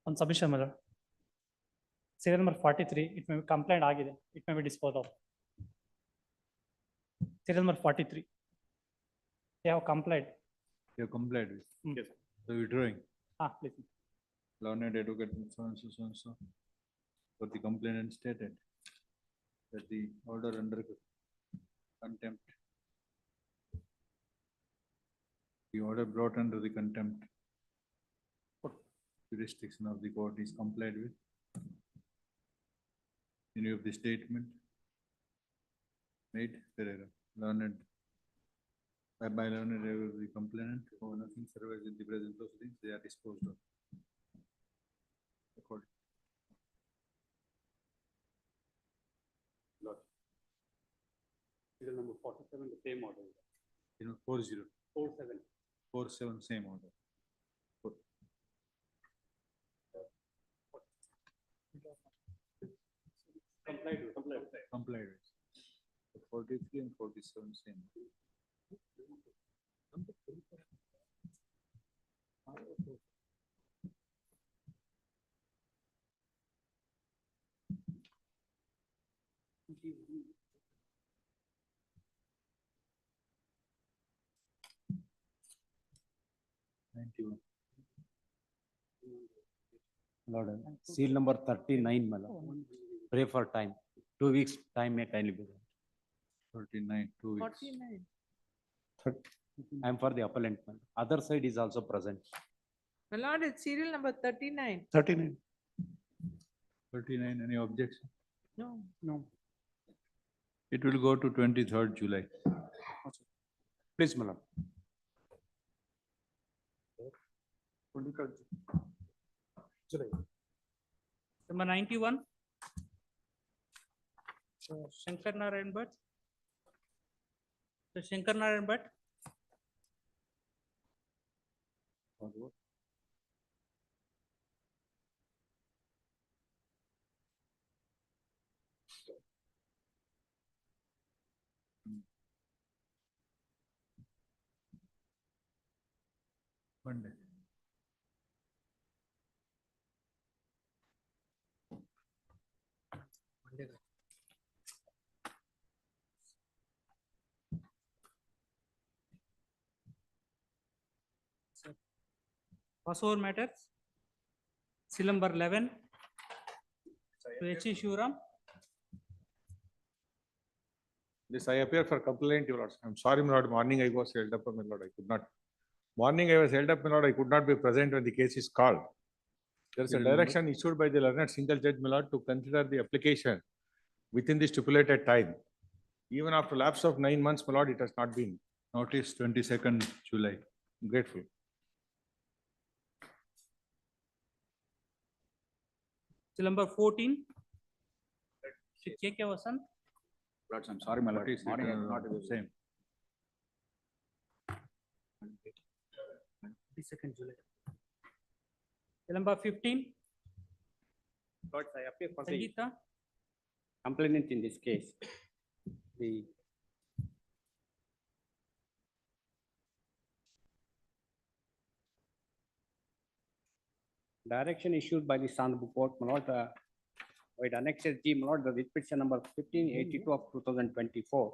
On submission, my lord. Serial number 43, it may be complaint agide. It may be disposed of. Serial number 43. They have complained. You have complied with. Yes. So withdrawing. Please. Learned advocate so and so and so. For the complainant stated that the order under contempt. The order brought under the contempt jurisdiction of the court is complied with. Any of the statement made, learned by learned of the complainant or nothing survives in the present proceedings, they are disposed of. According. Serial number 47, the same order. 40. 47. 47, same order. Complied with. 43 and 47, same. Lord, seal number 39, my lord. Pray for time. 2 weeks time may kindly be. 39, 2 weeks. 49. I am for the appellant. My lord. Other side is also present. My lord, it's serial number 39. 39. 39, any objection? No. No. It will go to 23rd July. Please, my lord. Number 91. Shankar Narayan Bhatt. So Shankar Narayan Bhatt. Monday. Passover matters. Seal number 11. To H.E. Shivaram. This I appear for complaint, your lord. I'm sorry, my lord. Morning I was held up, my lord. I could not. Morning I was held up, my lord. I could not be present when the case is called. There is a direction issued by the learned single judge, my lord, to consider the application within the stipulated time. Even after lapse of 9 months, my lord, it has not been. Notice 22nd July. I'm grateful. Seal number 14. Shri K.K. Vasant. Lords, I'm sorry, my lord. Morning I was not the same. 22nd July. Seal number 15. Lords, I appear for the Sangeeta. complainant in this case. The direction issued by the Honorable Court, my lord, with annexure G, my lord, the writ petition number 1582 of 2024.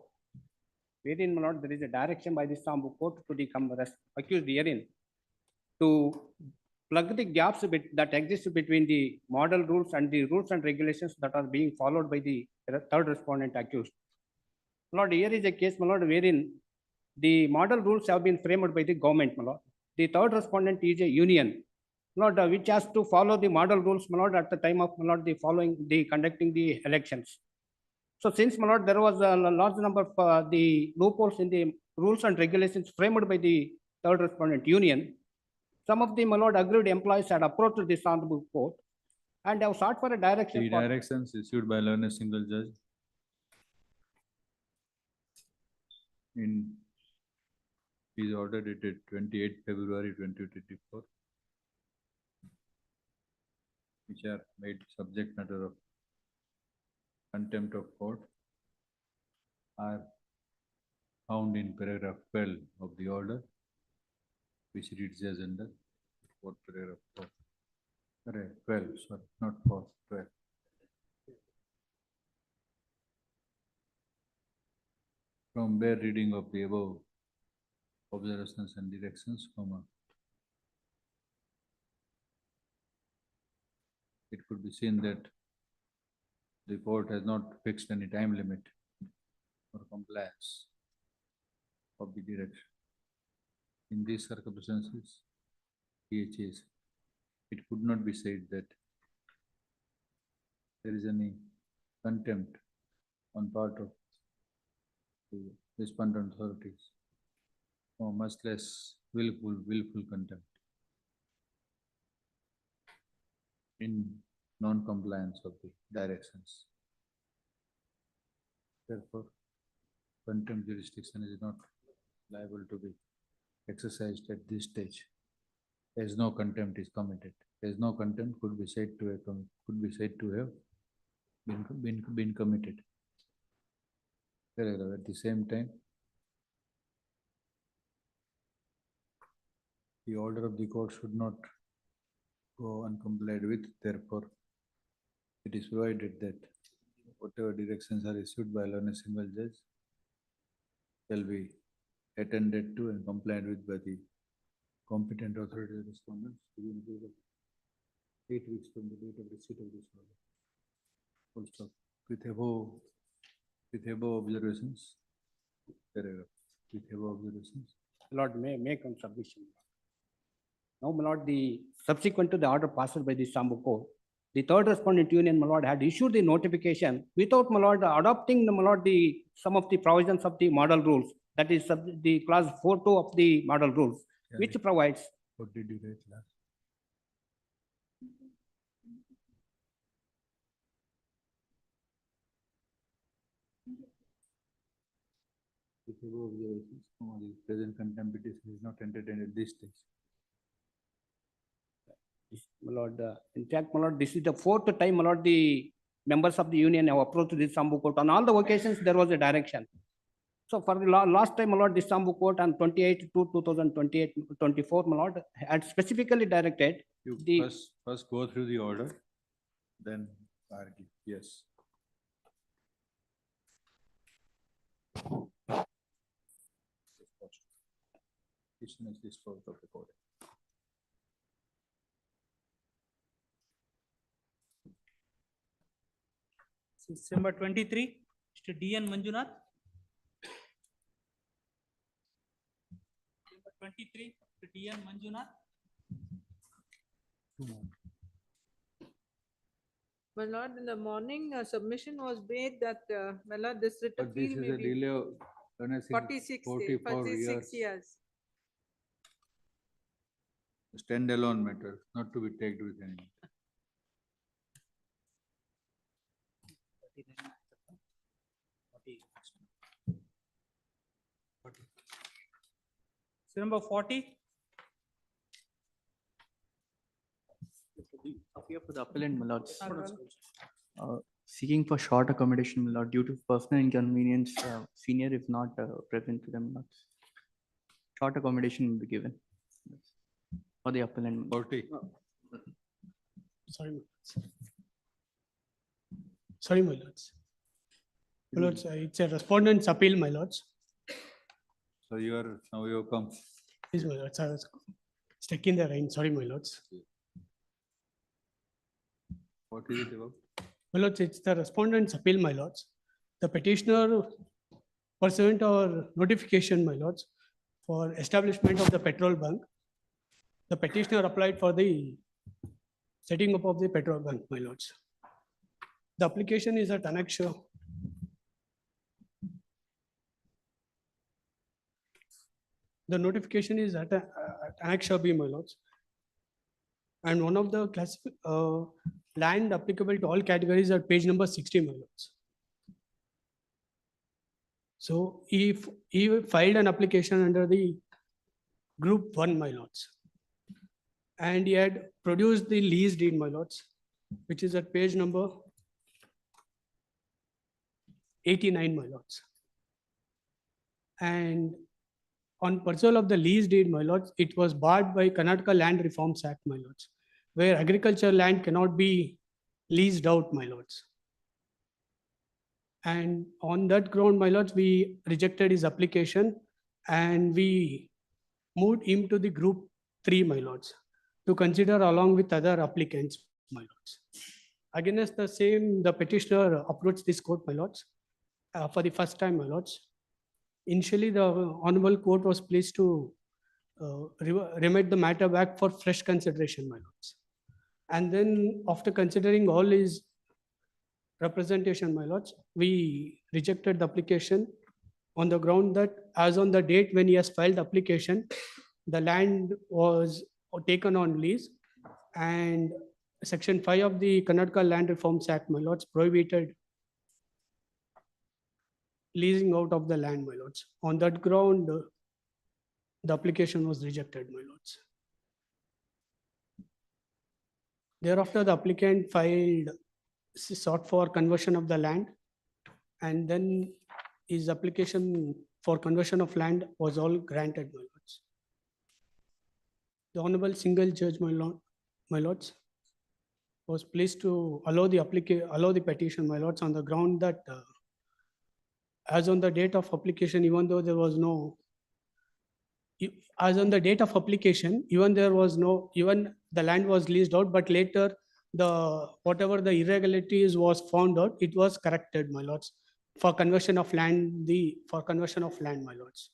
Wherein, my lord, there is a direction by the Honorable Court to the accused herein to plug the gaps that exist between the model rules and the rules and regulations that are being followed by the third respondent accused. My lord, here is a case, my lord, wherein the model rules have been framed by the government, my lord. The third respondent is a union, my lord, which has to follow the model rules, my lord, at the time of, my lord, the conducting the elections. So since, my lord, there was a large number of the loopholes in the rules and regulations framed by the third respondent union, some of the, my lord, aggrieved employees had approached this Honorable Court and have sought for a direction. The directions issued by learned single judge in his order dated 28 February 2024, which are made subject matter of contempt of court, are found in paragraph 12 of the order, which reads as under what paragraph 4. Correct, 12, sorry, not 4, 12. From bare reading of the above observations and directions, comma, it could be seen that the court has not fixed any time limit for compliance of the direction. In these circumstances, PHAs, it could not be said that there is any contempt on part of the respondent authorities, or much less willful contempt in non-compliance of the directions. Therefore, contempt jurisdiction is not liable to be exercised at this stage, as no contempt is committed. As no contempt could be said to have been committed. Paragraph. At the same time, the order of the court should not go uncomplied with. Therefore, it is provided that whatever directions are issued by a single judge shall be attended to and complied with by the competent authority respondents within a period of 8 weeks from the date of receipt of this order. Full stop. With above observations, paragraph. With above observations, My Lord, may make on submission. Now, my lord, the subsequent to the order passed by the Istanbul Court, the third respondent union, my lord, had issued the notification without, my lord, adopting, my lord, some of the provisions of the model rules, that is the clause 4.2 of the model rules, Yeah, which provides. what did you write last? With above observations, the present contempt petition is not entertained at this stage. My lord, in fact, my lord, this is the fourth time, my lord, the members of the union have approached the Istanbul Court. On all the occasions, there was a direction. So for the last time, my lord, the Istanbul Court on 28/2/2024, my lord, had specifically directed You the. first go through the order, then argue. Yes. Petition is disposed of the court. December 23, Mr. D.N. Manjunath. December 23, Mr. D.N. Manjunath. My lord, in the morning, submission was made that, my lord, this writ But this appeal is may a be delay of 46 44 years. years. Standalone matter, not to be tagged with any. Number 40. Appear for the appellant, my lords. Seeking for short accommodation, my lord, due to personal inconvenience, senior if not present to them, my lords. Short accommodation will be given. For the appellant. my lord. 40. Sorry, my lords. Sorry, my lords. My lords, it's a respondent's appeal, my lords. So now you have come. Please, my lords, I was stuck in the rain. Sorry, my lords. What is it about? My lords, it's the respondent's appeal, my lords. The petitioner pursuant or notification, my lords, for establishment of the petrol bunk. The petitioner applied for the setting up of the petrol bunk, my lords. The application is at annexure. The notification is at annexure B, my lords. And one of the land applicable to all categories at page number 60, my lords. So if he filed an application under the group 1, my lords, and he had produced the lease deed, my lords, which is at page number 89, my lords. And on pursuit of the lease deed, my lords, it was barred by Karnataka Land Reforms Act, my lords. where agriculture land cannot be leased out, my lords. And on that ground, my lords, we rejected his application and we moved him to the group 3, my lords, to consider along with other applicants, my lords. Against the same, the petitioner approached this court, my lords, for the first time, my lords. Initially, the honorable court was pleased to remit the matter back for fresh consideration, my lords. And then after considering all his representation, my lords, we rejected the application on the ground that as on the date when he has filed application, the land was taken on lease, and Section 5 of the Karnataka Land Reforms Act, my lords, prohibited leasing out of the land, my lords. On that ground, the application was rejected, my lords. Thereafter, the applicant sought for conversion of the land, and then his application for conversion of land was all granted, my lords. The Honorable Single Judge, my lords, was pleased to allow the petition, my lords, on the ground that as on the date of application, even though there was no, as on the date of application, even the land was leased out, but later whatever the irregularities was found out, it was corrected, my lords, for conversion of land, my lords.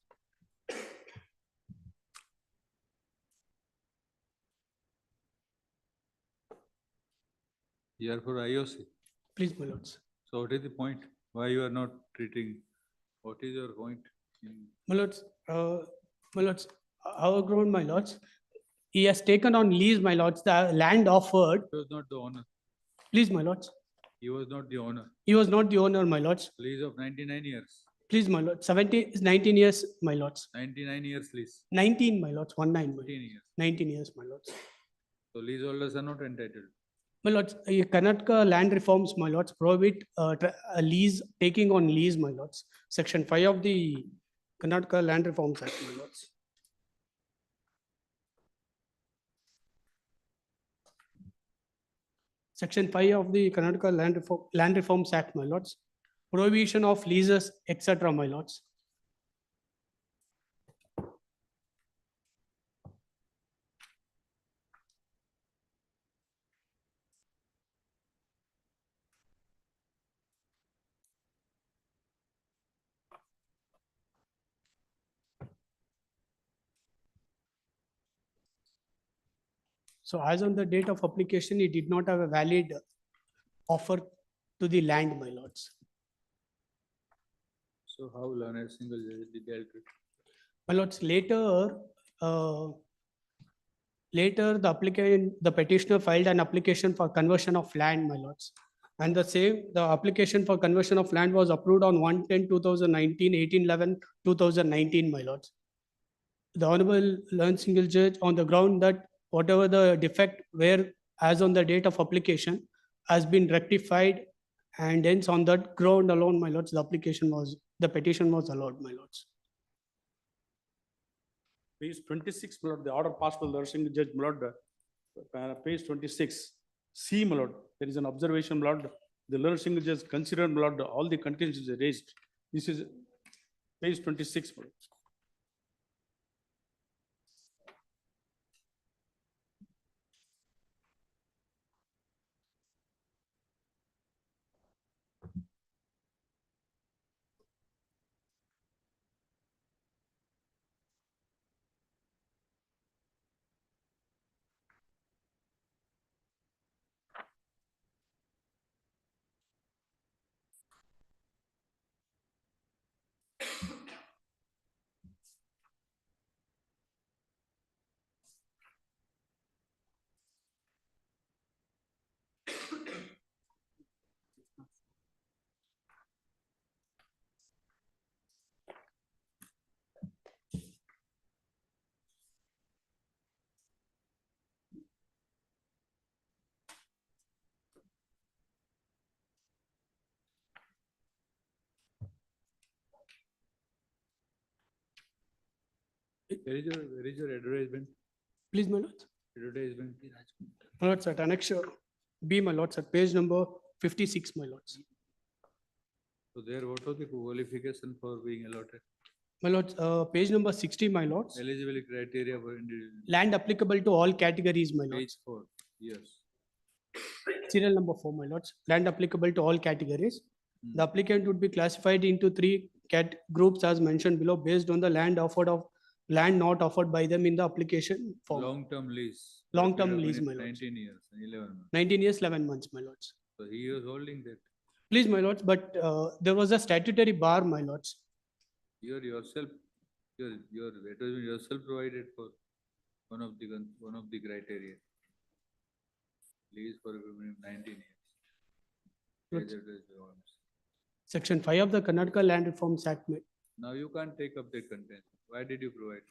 You are for IOC. Please, my lords. So what is the point? Why you are not treating? What is your point? My lords, our ground, my lords, he has taken on lease, my lords, the land offered. He was not the owner. Please, my lords. He was not the owner. He was not the owner, my lords. Lease of 99 years. Please, my lord, 19 years, my lords. 99 years lease. 19, my lords, 19, 15 years. 19 years, my lords. So leaseholders are not entitled. My lords, Karnataka land reforms, my lords, prohibit a lease, taking on lease, my lords. Section 5 of the Karnataka Land Reforms Act, my lords. Section 5 of the Karnataka Land Reforms Act, my lords. Prohibition of leases, etc., my lords. So as on the date of application, he did not have a valid offer to the land, my lords. So how learned single judge did dealt with? My lords, later the petitioner filed an application for conversion of land, my lords. And the application for conversion of land was approved on 1/10/2019, 18/11/2019, my lords. The Honorable learned single judge, on the ground that whatever the defect where as on the date of application has been rectified, and hence on that ground alone, my lords, the petition was allowed, my lords. Page 26, my lord, the order passed by the Lord Single Judge, my lord, page 26, C, my lord, there is an observation, my lord, the Lord Single Judge considered, my lord, all the contingencies raised. This is page 26, my lord. Where is your advertisement? Please, my lords. Advertisement. My lords, at annexure B, my lords, at page number 56, my lords. So there, what was the qualification for being allotted? My lords, page number 60, my lords. Eligibility criteria for individual. Land applicable to all categories, my lords. Page 4, yes. Serial number 4, my lords. Land applicable to all categories. Hmm. The applicant would be classified into 3 groups as mentioned below based on the land not offered by them in the application form. Long-term lease. Long-term Period of lease, minute my lords. 19 years, and 11 months. 19 years, 11 months, my lords. So he was holding that. Please, my lords, but there was a statutory bar, my lords. You yourself, your advertisement yourself provided for one of the criteria. Lease for a minimum 19 years. Good. Page address belongs. Section 5 of the Karnataka Land Reforms Act, Now you can't take up that content. Why did you provide?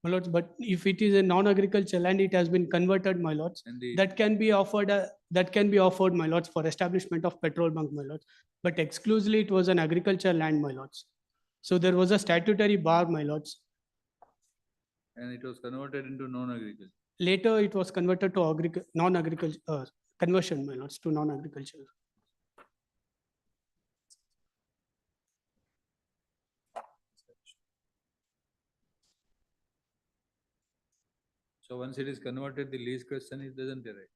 my lords, but if it is a non-agricultural land, it has been converted, my lords. And the, That can be offered, my lords, for establishment of petrol bunk, my lords. But exclusively, it was an agricultural land, my lords. So there was a statutory bar, my lords. and it was converted into non-agriculture. Later, it was converted to non-agriculture, conversion, my lords, to non-agricultural. So once it is converted, the lease question it doesn't arise.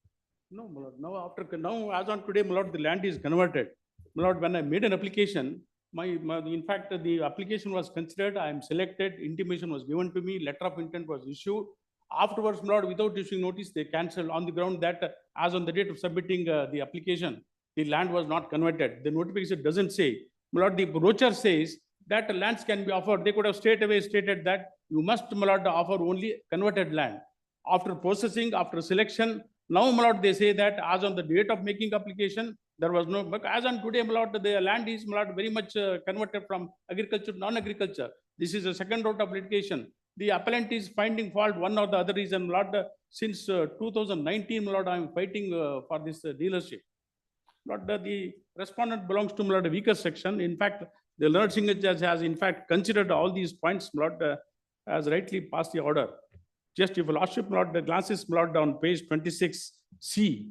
No, my lord, now as on today, my lord, the land is converted. My lord, when I made an application, in fact, the application was considered, I am selected, intimation was given to me, letter of intent was issued. Afterwards, my lord, without issuing notice, they cancelled on the ground that as on the date of submitting the application, the land was not converted. The notification doesn't say. My lord, the brochure says that lands can be offered. They could have straight away stated that you must, my lord, offer only converted land. After processing, after selection, now, my lord, they say that as on the date of making application, there was no, but as on today, my lord, the land is, my lord, very much converted from agriculture to non-agriculture. This is a second round of litigation. The appellant is finding fault one or the other reason, my lord, since 2019, my lord, I am fighting for this dealership. Lord, the respondent belongs to, my lord, a weaker section. In fact, the learned single judge has in fact considered all these points, my lord, has rightly passed the order. Just if lordship, my lord, the glances, my lord, on page 26C.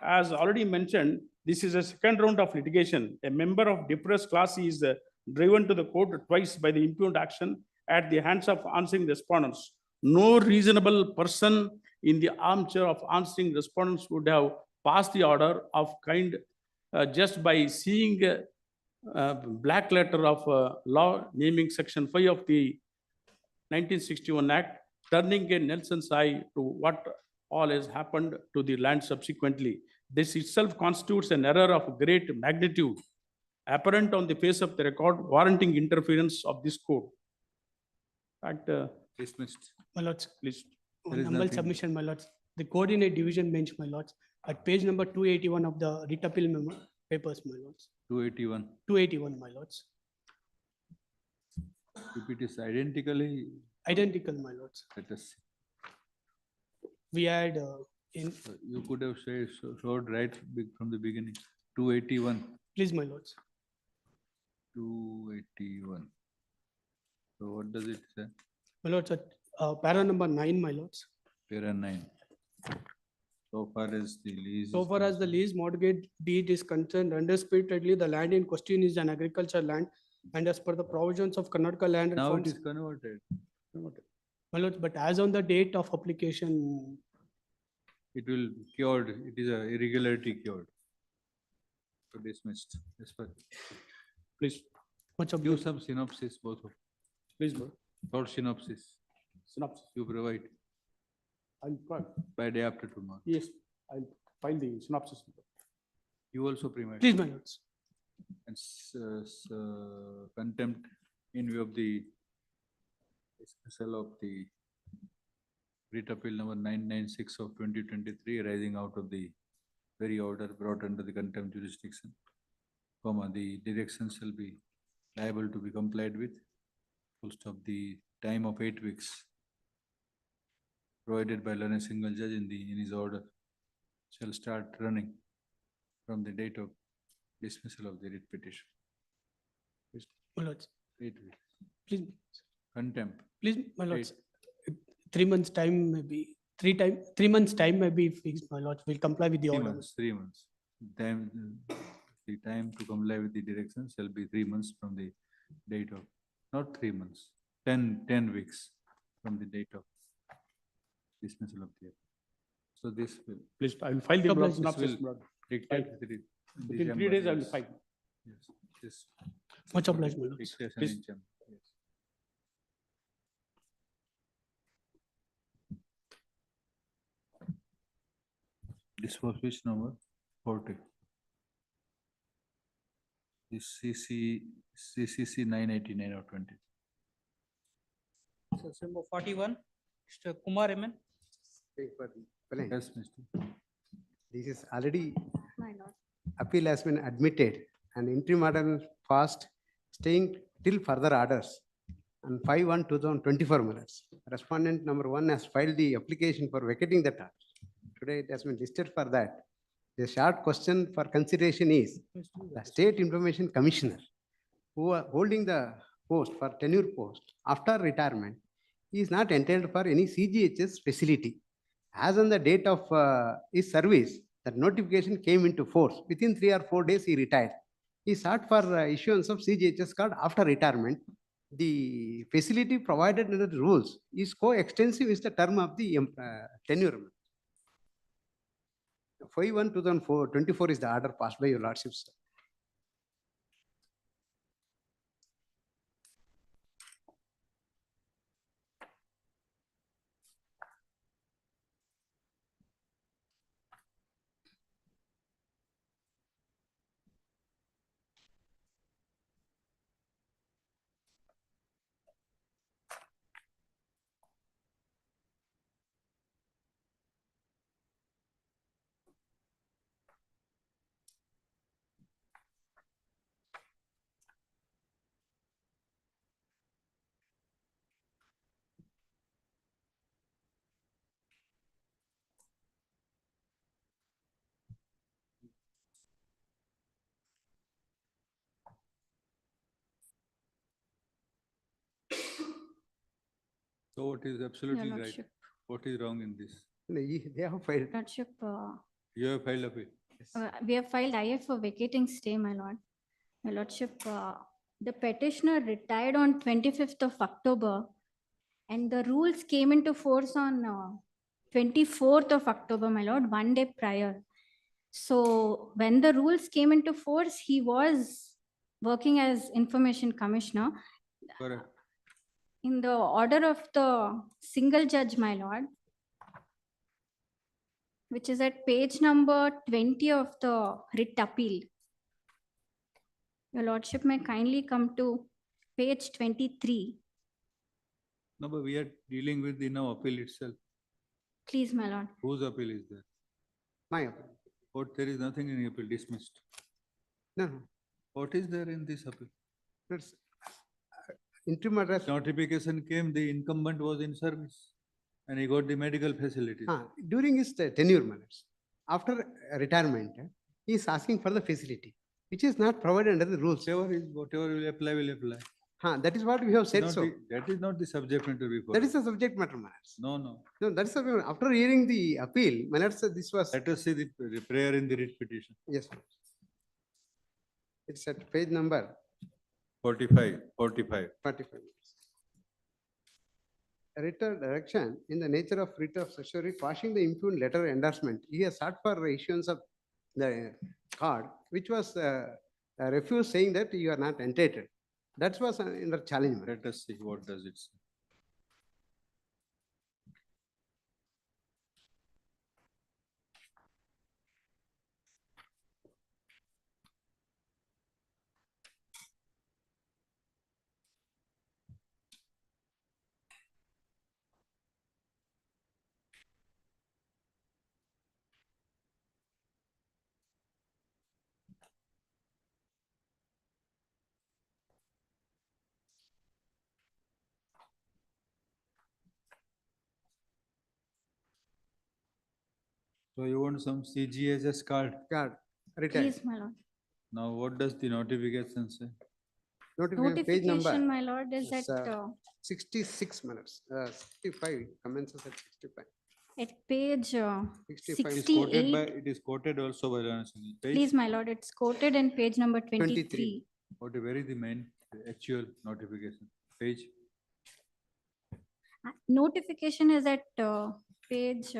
As already mentioned, this is a second round of litigation. A member of depressed class is driven to the court twice by the impugned action at the hands of answering respondents. No reasonable person in the armchair of answering respondents would have passed the order of kind just by seeing black letter of law naming section 5 of the 1961 Act, turning a Nelson's eye to what all has happened to the land subsequently. This itself constitutes an error of great magnitude, apparent on the face of the record, warranting interference of this court. In fact, Dismissed. My lords, please. There is humble nothing. submission, my lords. The coordinate division bench, my lords, at page number 281 of the writ appeal papers, my lords. 281. 281, my lords. If it is identically, Identical, my lords. let us see. We had You could have showed right from the beginning. 281. please, my lords. 281. So what does it say? My lords, at para number 9, my lords. Para 9. So far as the lease. So is far as the concerned, lease mortgage deed is concerned, undisputedly, the land in question is an agricultural land. And as per the provisions of Karnataka land Now it reforms, is converted. my lords, but as on the date of application, It will cured, it is a irregularity cured. So dismissed. Yes, sir. Please, much of Give some synopsis, both of, please, Lord. short synopsis Synopsis. you provide I'll try. by day after tomorrow. Yes, I'll file the synopsis. You also provide. please, my lords. And contempt in view of the dismissal of the writ appeal number 996 of 2023 arising out of the very order brought under the contempt jurisdiction, the directions shall be liable to be complied with. Full stop. The time of 8 weeks provided by learned single judge in his order shall start running from the date of dismissal of the writ petition. My lords, 8 weeks. please, Contempt. please, my lords. 3 months time, maybe 3 months time may be fixed, my lords. We'll comply with the 3 order. months, 3 months. Time, the time to comply with the direction shall be 3 months from the date of, not 3 months, 10 weeks from the date of dismissal of the. So this will Please, I will file the Obliged. synopsis, This my lord. dictate the. Within 3 days, I will yes. file. Yes, this. Much obliged, my lords. Dictation Please. in chamber, yes. This was which number? 40. This CCC 989 or 20. So, number 41, Mr. Kumar Eman. Yes, Mr. This is already, My lord. appeal has been admitted and interim order passed, staying till further orders. On 5/1/2024 minutes, respondent number 1 has filed the application for vacating that order. Today it has been listed for that. The short question for consideration is, the State Information Commissioner, who are holding the post for tenure post after retirement, is not entitled for any CGHS facility. As on the date of his service, that notification came into force. Within 3 or 4 days, he retired. He sought for issuance of CGHS card after retirement. The facility provided under the rules is co-extensive with the term of the tenure. 5/1/2024 is the order passed by your lordships. So what is absolutely Your right? lordship. What is wrong in this? They have filed. Lordship, You have filed appeal. we have filed IF for vacating stay, my lord. My lordship, the petitioner retired on 25th of October and the rules came into force on 24th of October, my lord, 1 day prior. So when the rules came into force, he was working as information commissioner. Correct. In the order of the single judge, my lord, which is at page number 20 of the writ appeal. Your lordship may kindly come to page 23. No, but we are dealing with the now appeal itself. Please, my lord. Whose appeal is there? My appeal. What, there is nothing in the appeal, dismissed. No, no. What is there in this appeal? That's interim address. Notification came, the incumbent was in service and he got the medical facilities. During his tenure minutes, after retirement, he is asking for the facility, which is not provided under the rules. Whatever will apply, will apply. That is what we have said Not so. That is not the subject matter before. That is the subject matter, minutes. No. No, that is the, after hearing the appeal, minutes, this was. Let us see the prayer in the writ petition. Yes. It's at page number 45. 45. A writ of direction in the nature of writ of certiorari quashing the impugned letter endorsement. He has sought for issuance of the card, which was refused, saying that you are not entitled. That was in the challenge. Let us see what does it say. So you want some CGHS card? Card, retired. Please, my lord. Now what does the notification say? Notification, page number. Notification, my lord, is Yes, at 66 minutes, 65, commences at 65. At page 65 is Quoted by, 68, it is quoted also by on a single page. please, my lord, it's quoted in page number 23. 23. Where is the main actual notification? Page? Notification is at page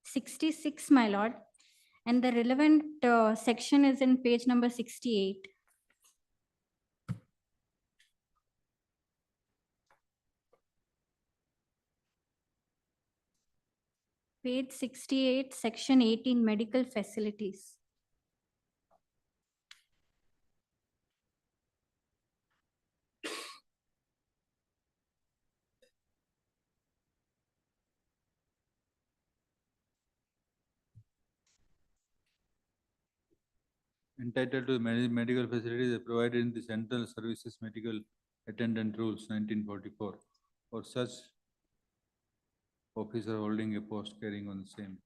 66, my lord, and the relevant section is in page number 68. Page 68, section 18, medical facilities. Entitled to medical facilities provided in the Central Services Medical Attendant Rules 1944 or such officer holding a post carrying on the same.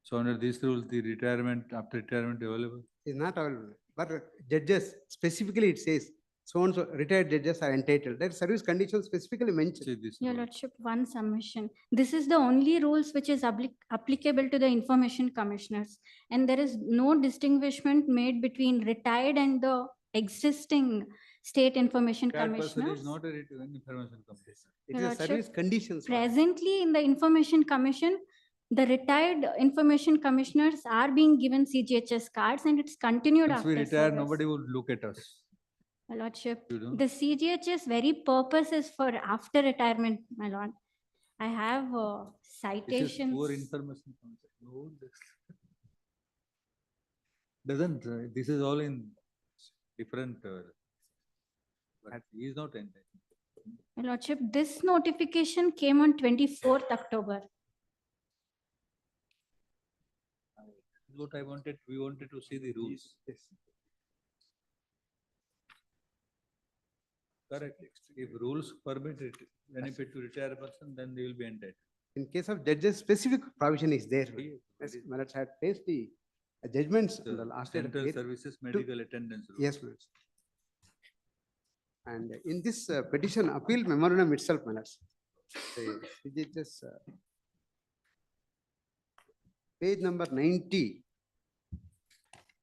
So under these rules, the retirement, after retirement available? Is not available, but judges, specifically it says, so and so retired judges are entitled. That service conditions specifically mentioned. See this. Your rule. lordship, one submission. This is the only rules which is applicable to the information commissioners. And there is no distinguishment made between retired and the existing state information Retired person commissioners. is not a retired information commissioner. It Your is a lordship, service conditions. Presently in the information commission, the retired information commissioners are being given CGHS cards and it's continued Once after we retire, service. nobody would look at us. My lordship, You don't? the CGHS very purpose is for after retirement, my lord. I have This is poor citations. information. concept. No, Doesn't, this is all in different, but he is not entitled. My lordship, this notification came on 24th October. What I wanted, we wanted to see the rules. Yes. Correct. If rules permit it, benefit to retired person, then they will be entitled. In case of judges, specific provision is there. Yes, Maharaj had placed the judgments in the last year. Central Services Medical Attendance Rules. Yes, Maharaj. And in this petition appeal memorandum itself, Maharaj, it is page number 90,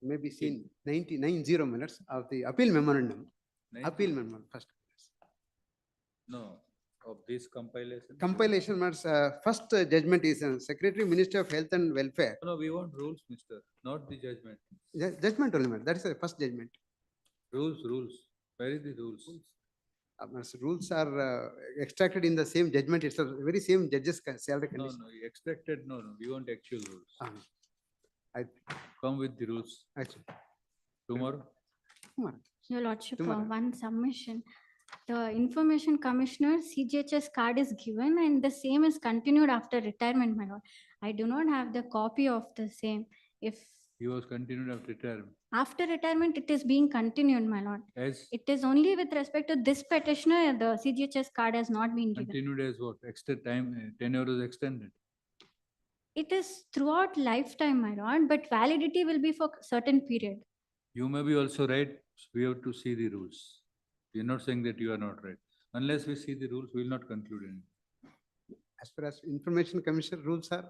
may be seen 90 minutes of the appeal memorandum. Appeal memorandum first. No, of this compilation. Compilation, Maharaj, first judgment is Secretary Ministry of Health and Welfare. No, we want rules, mister, not the judgment. Judgment only, Maharaj. That is the first judgment. Rules. Where is the rules? Maharaj, rules are extracted in the same judgment itself, very same judges salary No, condition. expected, no, we want actual rules. I, Come with the rules actually, tomorrow. Your lordship, Tomorrow. one submission. The information commissioner CGHS card is given and the same is continued after retirement, my lord. I do not have the copy of the same. If He was continued after retirement. after retirement, it is being continued, my lord. As It is only with respect to this petitioner, the CGHS card has not been given. continued as what? Extended time, tenure is extended. It is throughout lifetime, my lord, but validity will be for certain period. You may be also right, we have to see the rules. We are not saying that you are not right. Unless we see the rules, we will not conclude anything. as far as information commission rules are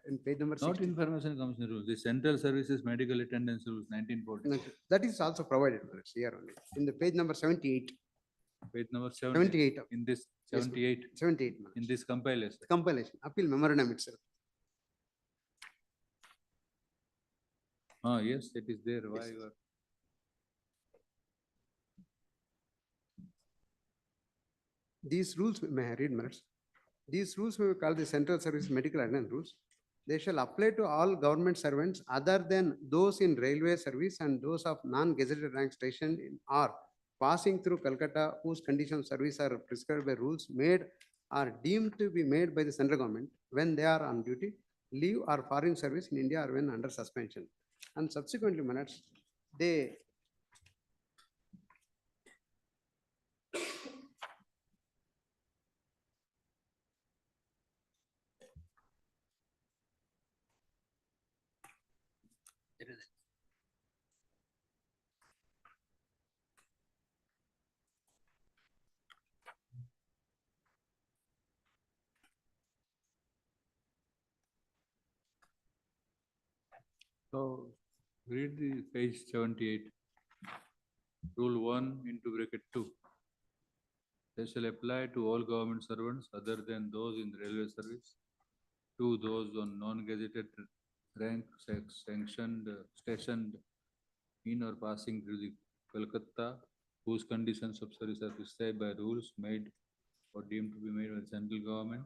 in page number Not 60. information commission rules, the Central Services Medical Attendance Rules 1940. No, that is also provided for us here only, in the page number 78, Page number 78 of- in this Yes, 78, 78. Maharaj. in this compilation. Compilation, appeal memorandum itself. Yes, it is there. Why Yes. you are? These rules, may I read, Maharaj? These rules we call the Central Service Medical Attendance Rules. They shall apply to all government servants other than those in railway service and those of non-gazetted rank stationed in or passing through Calcutta whose conditions of service are prescribed by rules made or deemed to be made by the central government when they are on duty, leave or foreign service in India or when under suspension. And subsequently, Maharaj, they So read the page 78. Rule 1 into bracket 2. They shall apply to all government servants other than those in the railway service, to those on non-gazetted rank sanctioned, stationed in or passing through the Kolkata, whose conditions of service are prescribed by rules made or deemed to be made by the central government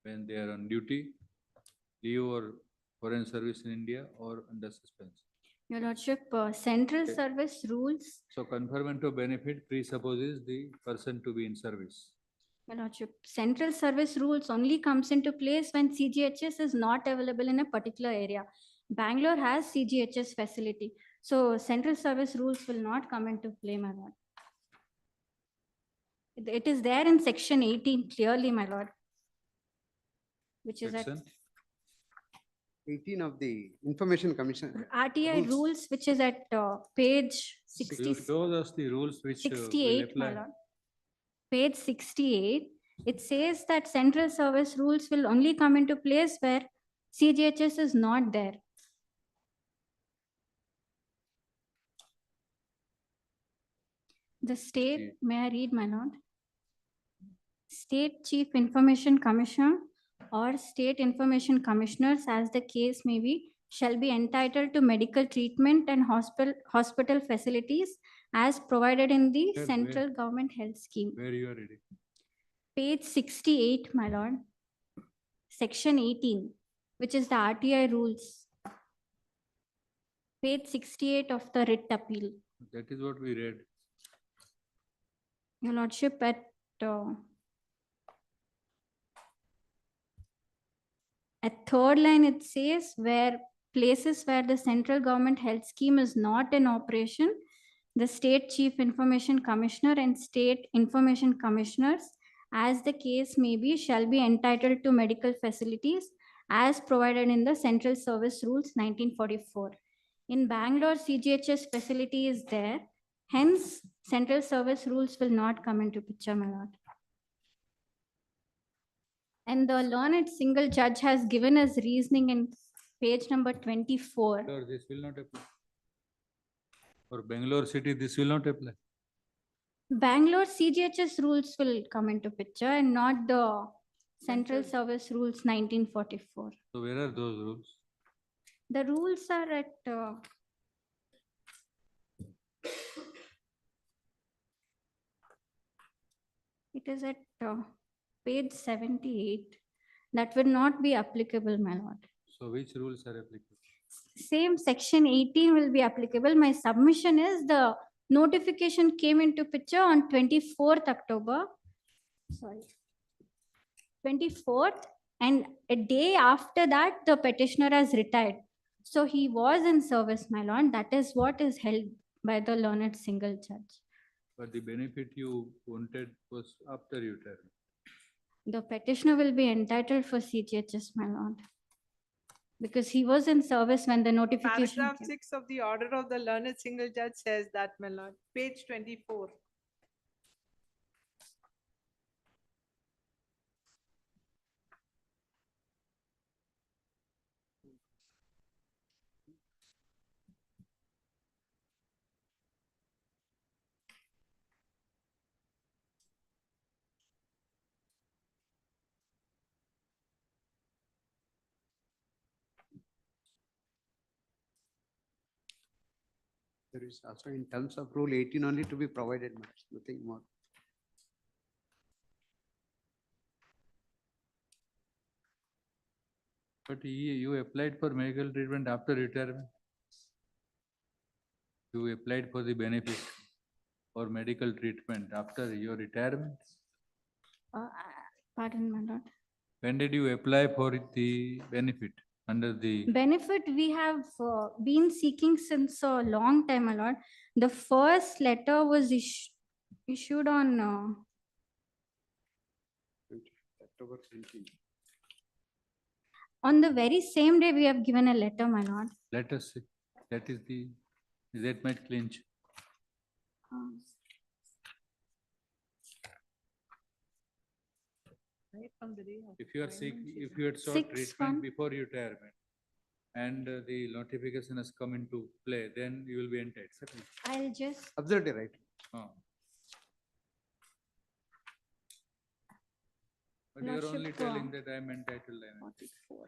when they are on duty, leave or foreign service in India or under suspension. Your Lordship, central Okay. service rules, So conferment of benefit presupposes the person to be in service. Your Lordship, central service rules only comes into place when CGHS is not available in a particular area. Bangalore has CGHS facility, so central service rules will not come into play, my lord. It is there in section 18 clearly, my lord. Which is at Section 18 of the Information Commission. RTI rules, which is at page So 60. you show us the rules which will 68, my apply. lord. Page 68, it says that central service rules will only come into place where CGHS is not there. The state, may I read, my lord? State Chief Information Commissioner or State Information Commissioners, as the case may be, shall be entitled to medical treatment and hospital facilities as provided in the Where? central government health scheme. Where you are reading? Page 68, my lord. Section 18, which is the RTI rules. Page 68 of the writ appeal. That is what we read. Your lordship, at third line, it says where places where the central government health scheme is not in operation, the state chief information commissioner and state information commissioners, as the case may be, shall be entitled to medical facilities as provided in the Central Service Rules 1944. In Bangalore, CGHS facility is there. Hence, Central Service Rules will not come into picture, my lord. And the learned single judge has given us reasoning in page number 24. Sir, this will not apply. For Bangalore city, this will not apply. Bangalore CGHS rules will come into picture and not the Central Service Rules 1944. So where are those rules? The rules are at it is at page 78. That would not be applicable, my lord. So which rules are applicable? Same section 18 will be applicable. My submission is the notification came into picture on 24th October. Sorry. 24th, and a day after that, the petitioner has retired. So he was in service, my lord. That is what is held by the learned single judge. But the benefit you wanted was after you retirement. The petitioner will be entitled for CGHS, my lord. Because he was in service when the notification Paragraph came. 6 of the order of the learned single judge says that, my lord. Page 24. There is also in terms of rule 18 only to be provided, nothing more. But you applied for medical treatment after retirement. You applied for the benefit or medical treatment after your retirement. Pardon, my lord. When did you apply for the benefit under the? Benefit we have been seeking since a long time, my lord. The first letter was issued on October 20. on the very same day we have given a letter, my lord. Let us see. That is the, that might clinch. Right from the day of If you are sick, appointment, if you had sought 6-1. treatment before retirement and the notification has come into play, then you will be entitled. I'll just, Absolutely right. Ah. But you are Lordship, only telling that I am entitled. I am entitled. 44.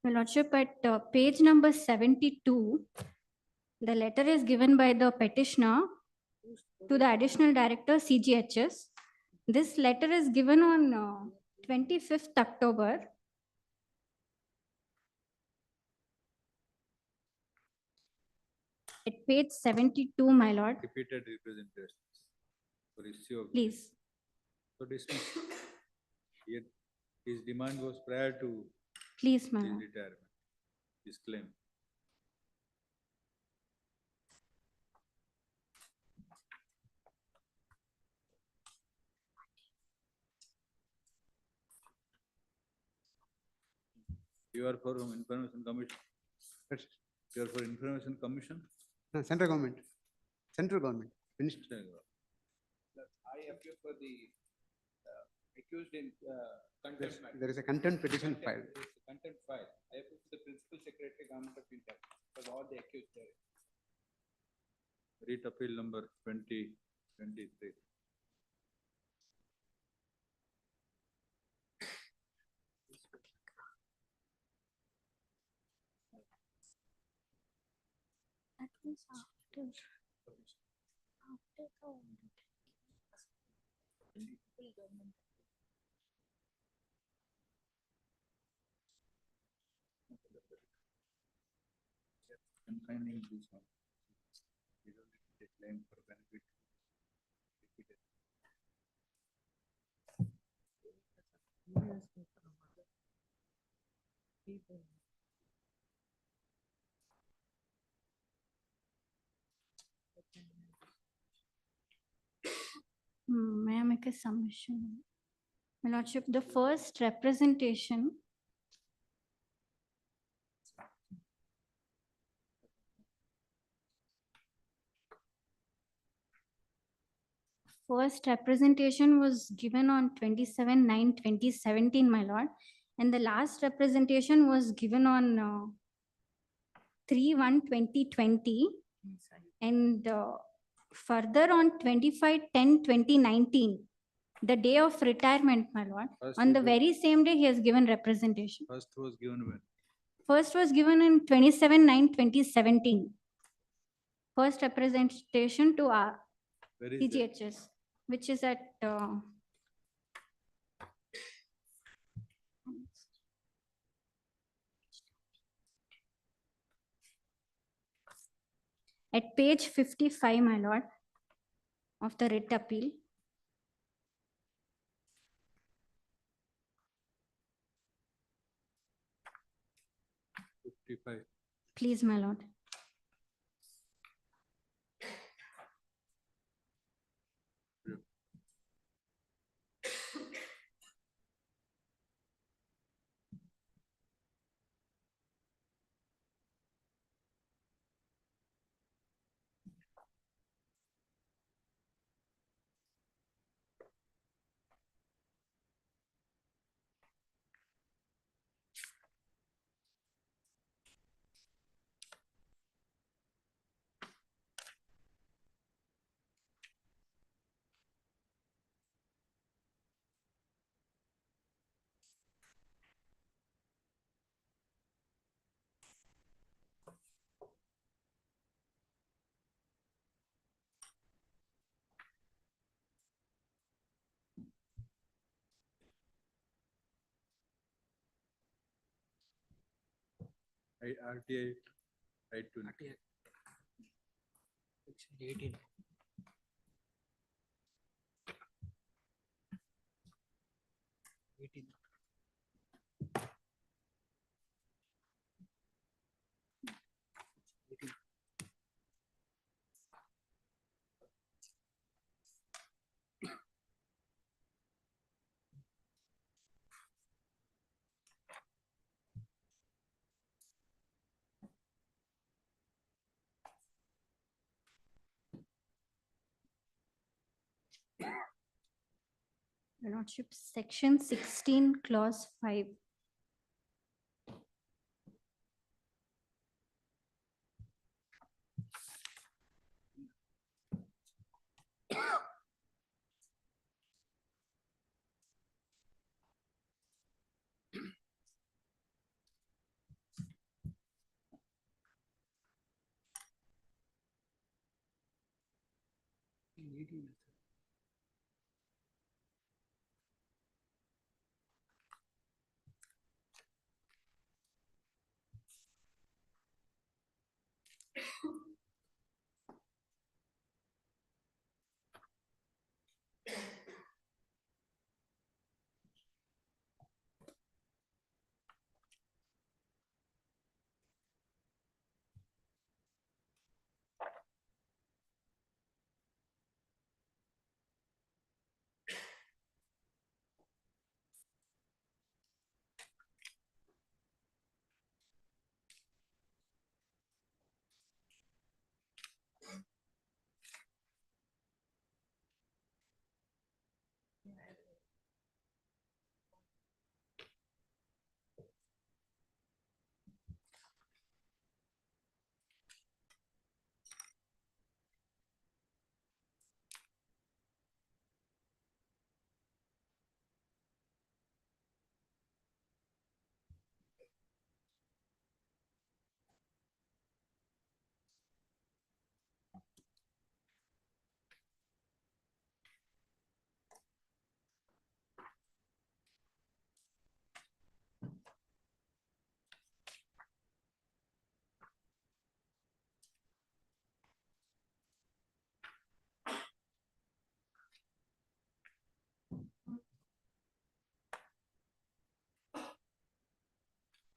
Your Lordship, at page number 72, the letter is given by the petitioner to the additional director CGHS. This letter is given on 25th October. At page 72, my lord, Repeated representations for issue of. please. So dismiss. Yet his demand was prior to Please, my his lord. retirement, his claim. You are for information commission? Yes. You are for information commission? No, central government. Central government. Minister. I appear for the accused in contempt matter. There is a contempt petition filed. There is a contempt file. I appear for the principal secretary, government of India, for all the accused there. Read appeal number 2023. That was after the audit. Confining this one. You don't need to claim for benefit. Repeated. May I make a submission? My lordship, the first representation was given on 27/9/2017, my lord. And the last representation was given on 3/1/2020. And further on 25/10/2019, the day of retirement, my lord. First On you the go- very same day, he has given representation. First was given when? First was given in 27/9/2017. First representation to our Where is that? CGHS, which is at page 55, my lord, of the writ appeal. Please, my lord. RTI, right to. 18. Your Lordship, section 16, clause 5.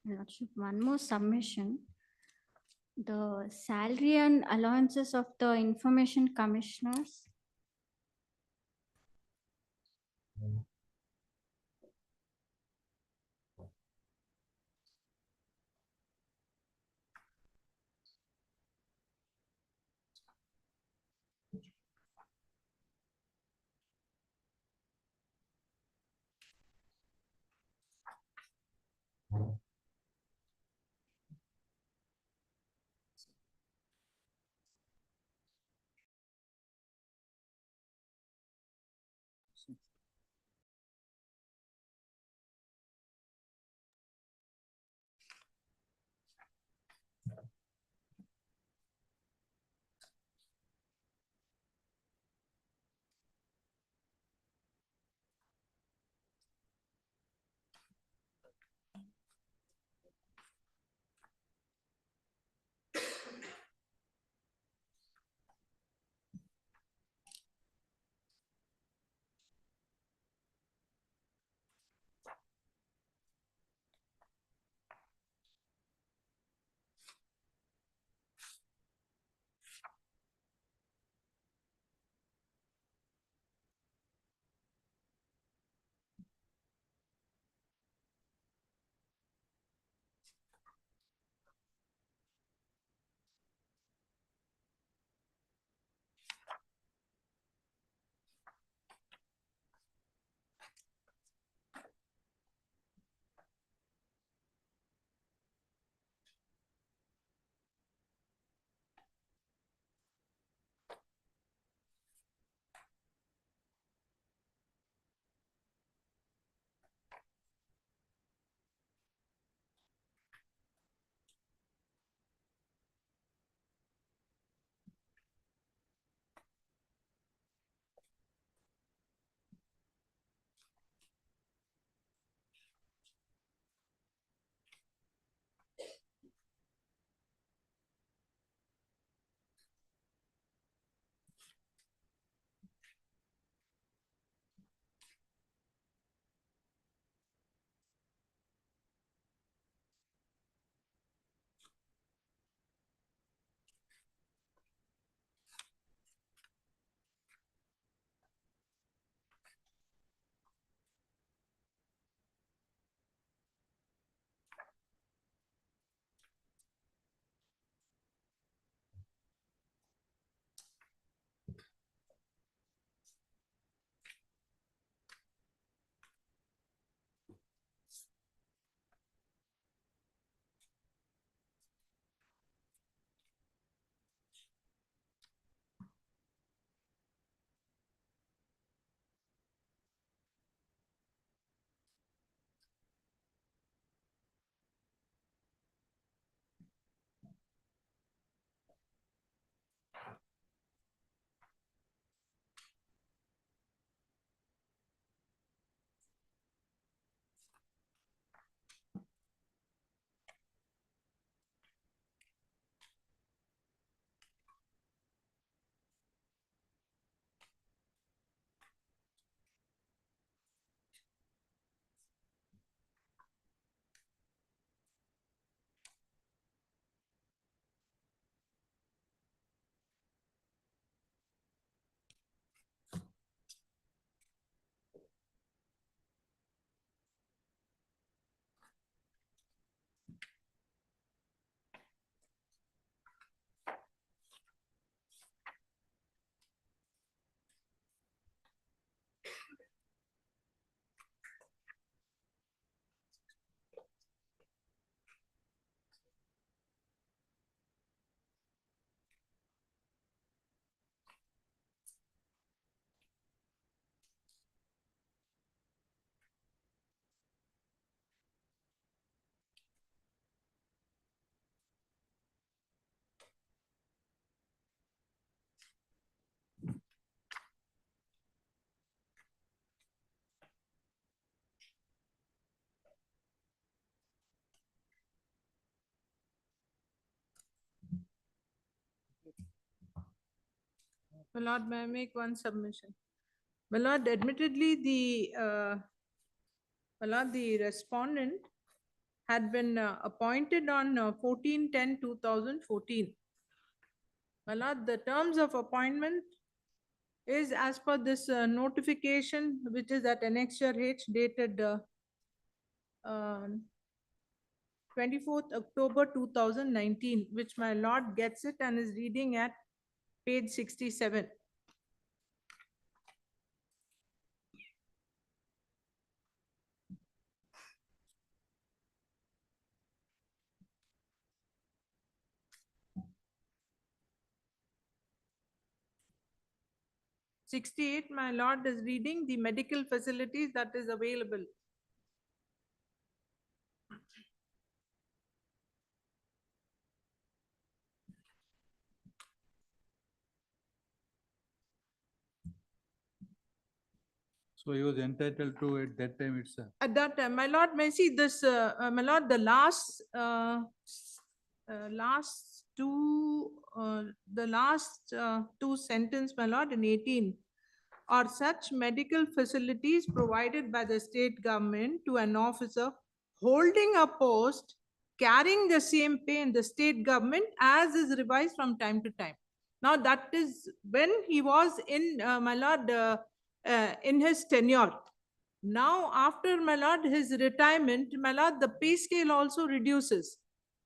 Your Lordship, one more submission. The salary and allowances of the information commissioners. My lord, may I make one submission? My lord, admittedly, my lord, the respondent had been appointed on 14/10/2014. My lord, the terms of appointment is as per this notification, which is at Annexure H dated 24th October 2019, which my lord gets it and is reading at page 67. Sixty-eight, my lord is reading the medical facilities that is available. So he was entitled to at that time itself. At that time, my lord, may I see this, my lord, the last two sentence, my lord, in 18, are such medical facilities provided by the state government to an officer holding a post carrying the same pay in the state government as is revised from time to time. Now that is when he was in, my lord, in his tenure. Now, after, my lord, his retirement, my lord, the pay scale also reduces.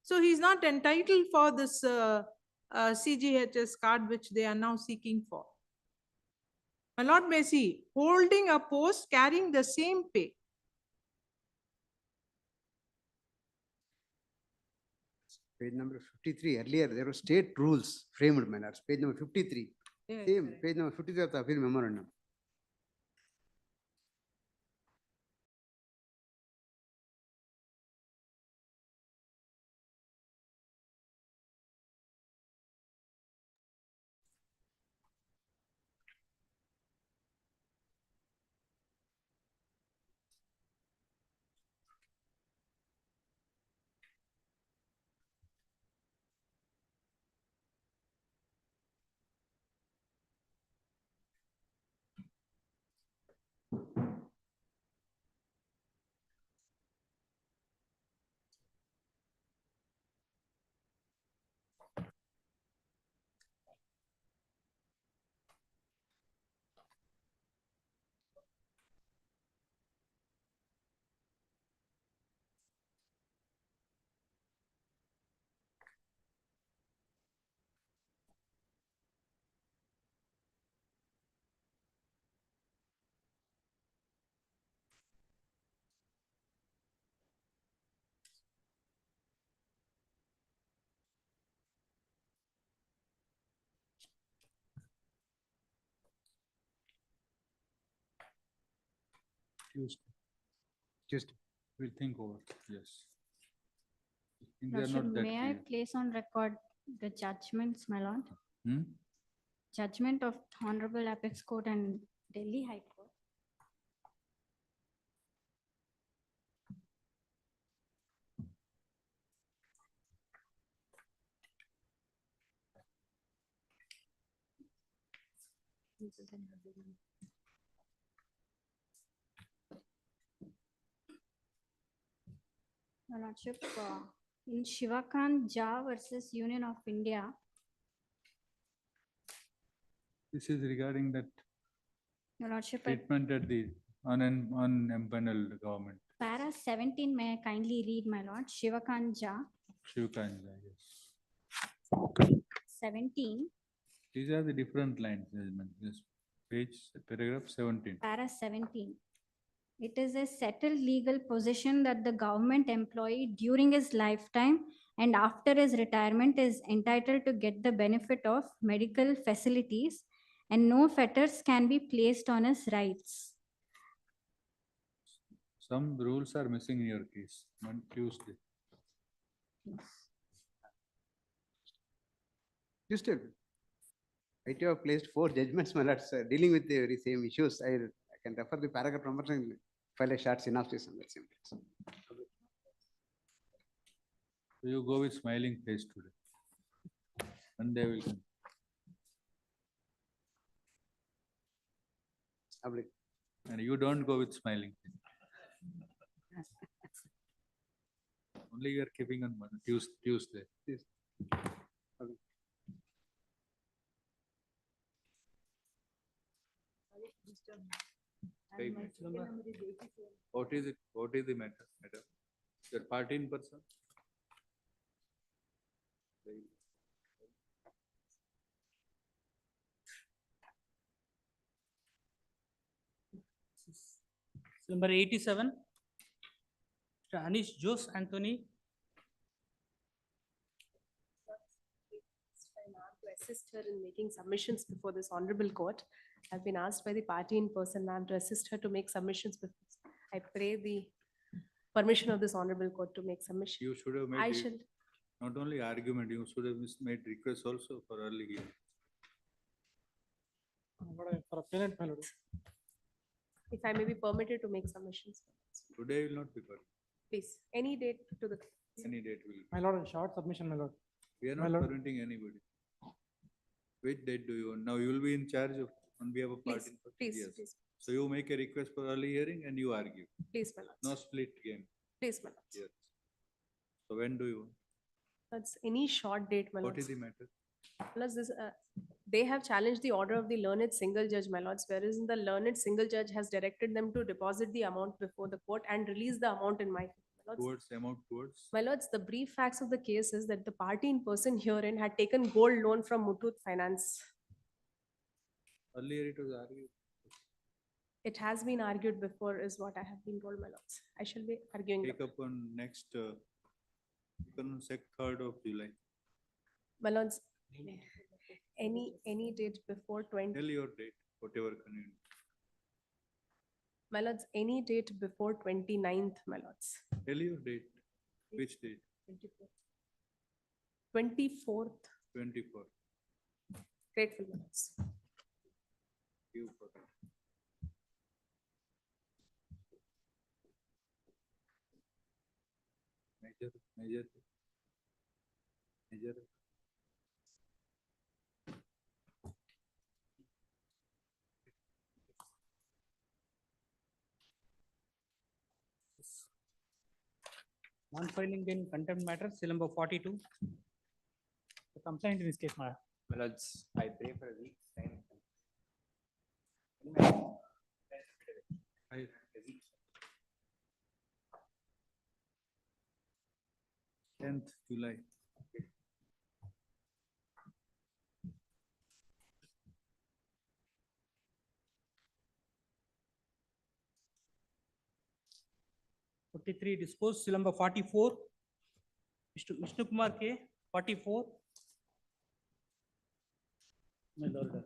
So he's not entitled for this CGHS card, which they are now seeking for. My lord, may see, holding a post carrying the same pay. Page number 53, earlier there were state rules framed, my lords. Page number 53. Yeah, Same, correct. page number 53 of the appeal memorandum. Tuesday. We'll think over, yes. I think they are Lordship, not that may I clear. place on record the judgments, my lord? Hmm? Judgment of Honorable Apex Court and Delhi High Court. Your Lordship, in Shivakant Jha versus Union of India, This is regarding that Your Lordship, at treatment at the unempanneled government. para 17, may I kindly read, my lord? Shivakant Jha, Shivkanja, yes. 17, These are the different lines, judgment. Yes. Page, paragraph 17. para 17. It is a settled legal position that the government employee during his lifetime and after his retirement is entitled to get the benefit of medical facilities and no fetters can be placed on his rights. Some rules are missing in your case, on Tuesday. Tuesday. Right, you have placed 4 judgments, my lords, dealing with the very same issues. I can refer the paragraph numbers and file a short synopsis on that same place. So you go with smiling face today. And they will come. Public. And you don't go with smiling. Only you are keeping on Tuesday. Take it. What is it? What is the matter, madam? Your party in person? Number 87. Mr. Anish Jose Anthony. To assist her in making submissions before this honorable court. I've been asked by the party in person, ma'am, to assist her to make submissions. I pray the permission of this honorable court to make submission. You should have I made shall, not only argument, you should have made requests also for early hearing. For appellant, my lord. if I may be permitted to make submissions. Today will not be permitted. Please, any date to the. Any date will. My lord, short submission, my lord. We are My not lord. permitting anybody. Which date do you want? Now you will be in charge of on behalf of party. Please, Yes. please, So you make a request for early hearing and you argue. please, my lords. No split game. Please, my lords. Yes. So when do you want? That's any short date, my What lords. is the matter? Plus this, they have challenged the order of the learned single judge, my lords, whereas the learned single judge has directed them to deposit the amount before the court and release the amount in my. My lords. Towards amount towards? My lords, the brief facts of the case is that the party in person herein had taken gold loan from Muthoot Finance. Earlier it was argued. It has been argued before is what I have been told, my lords. I shall be arguing. Take up on next, on 3rd of July. My lords, any date before 20, Tell your date, whatever convenient. my lords, any date before 29th, my lords. Tell your date. Which date? 24th, 24. grateful, my lords. You for that. Major. Non-filing in contempt matter, seal number 42. The complaint in this case, my. My lords, I pray for a week's time. I- 10th July. Forty-three disposed, seal number 44. Mr. Vishnu Kumar K, 44. My lord,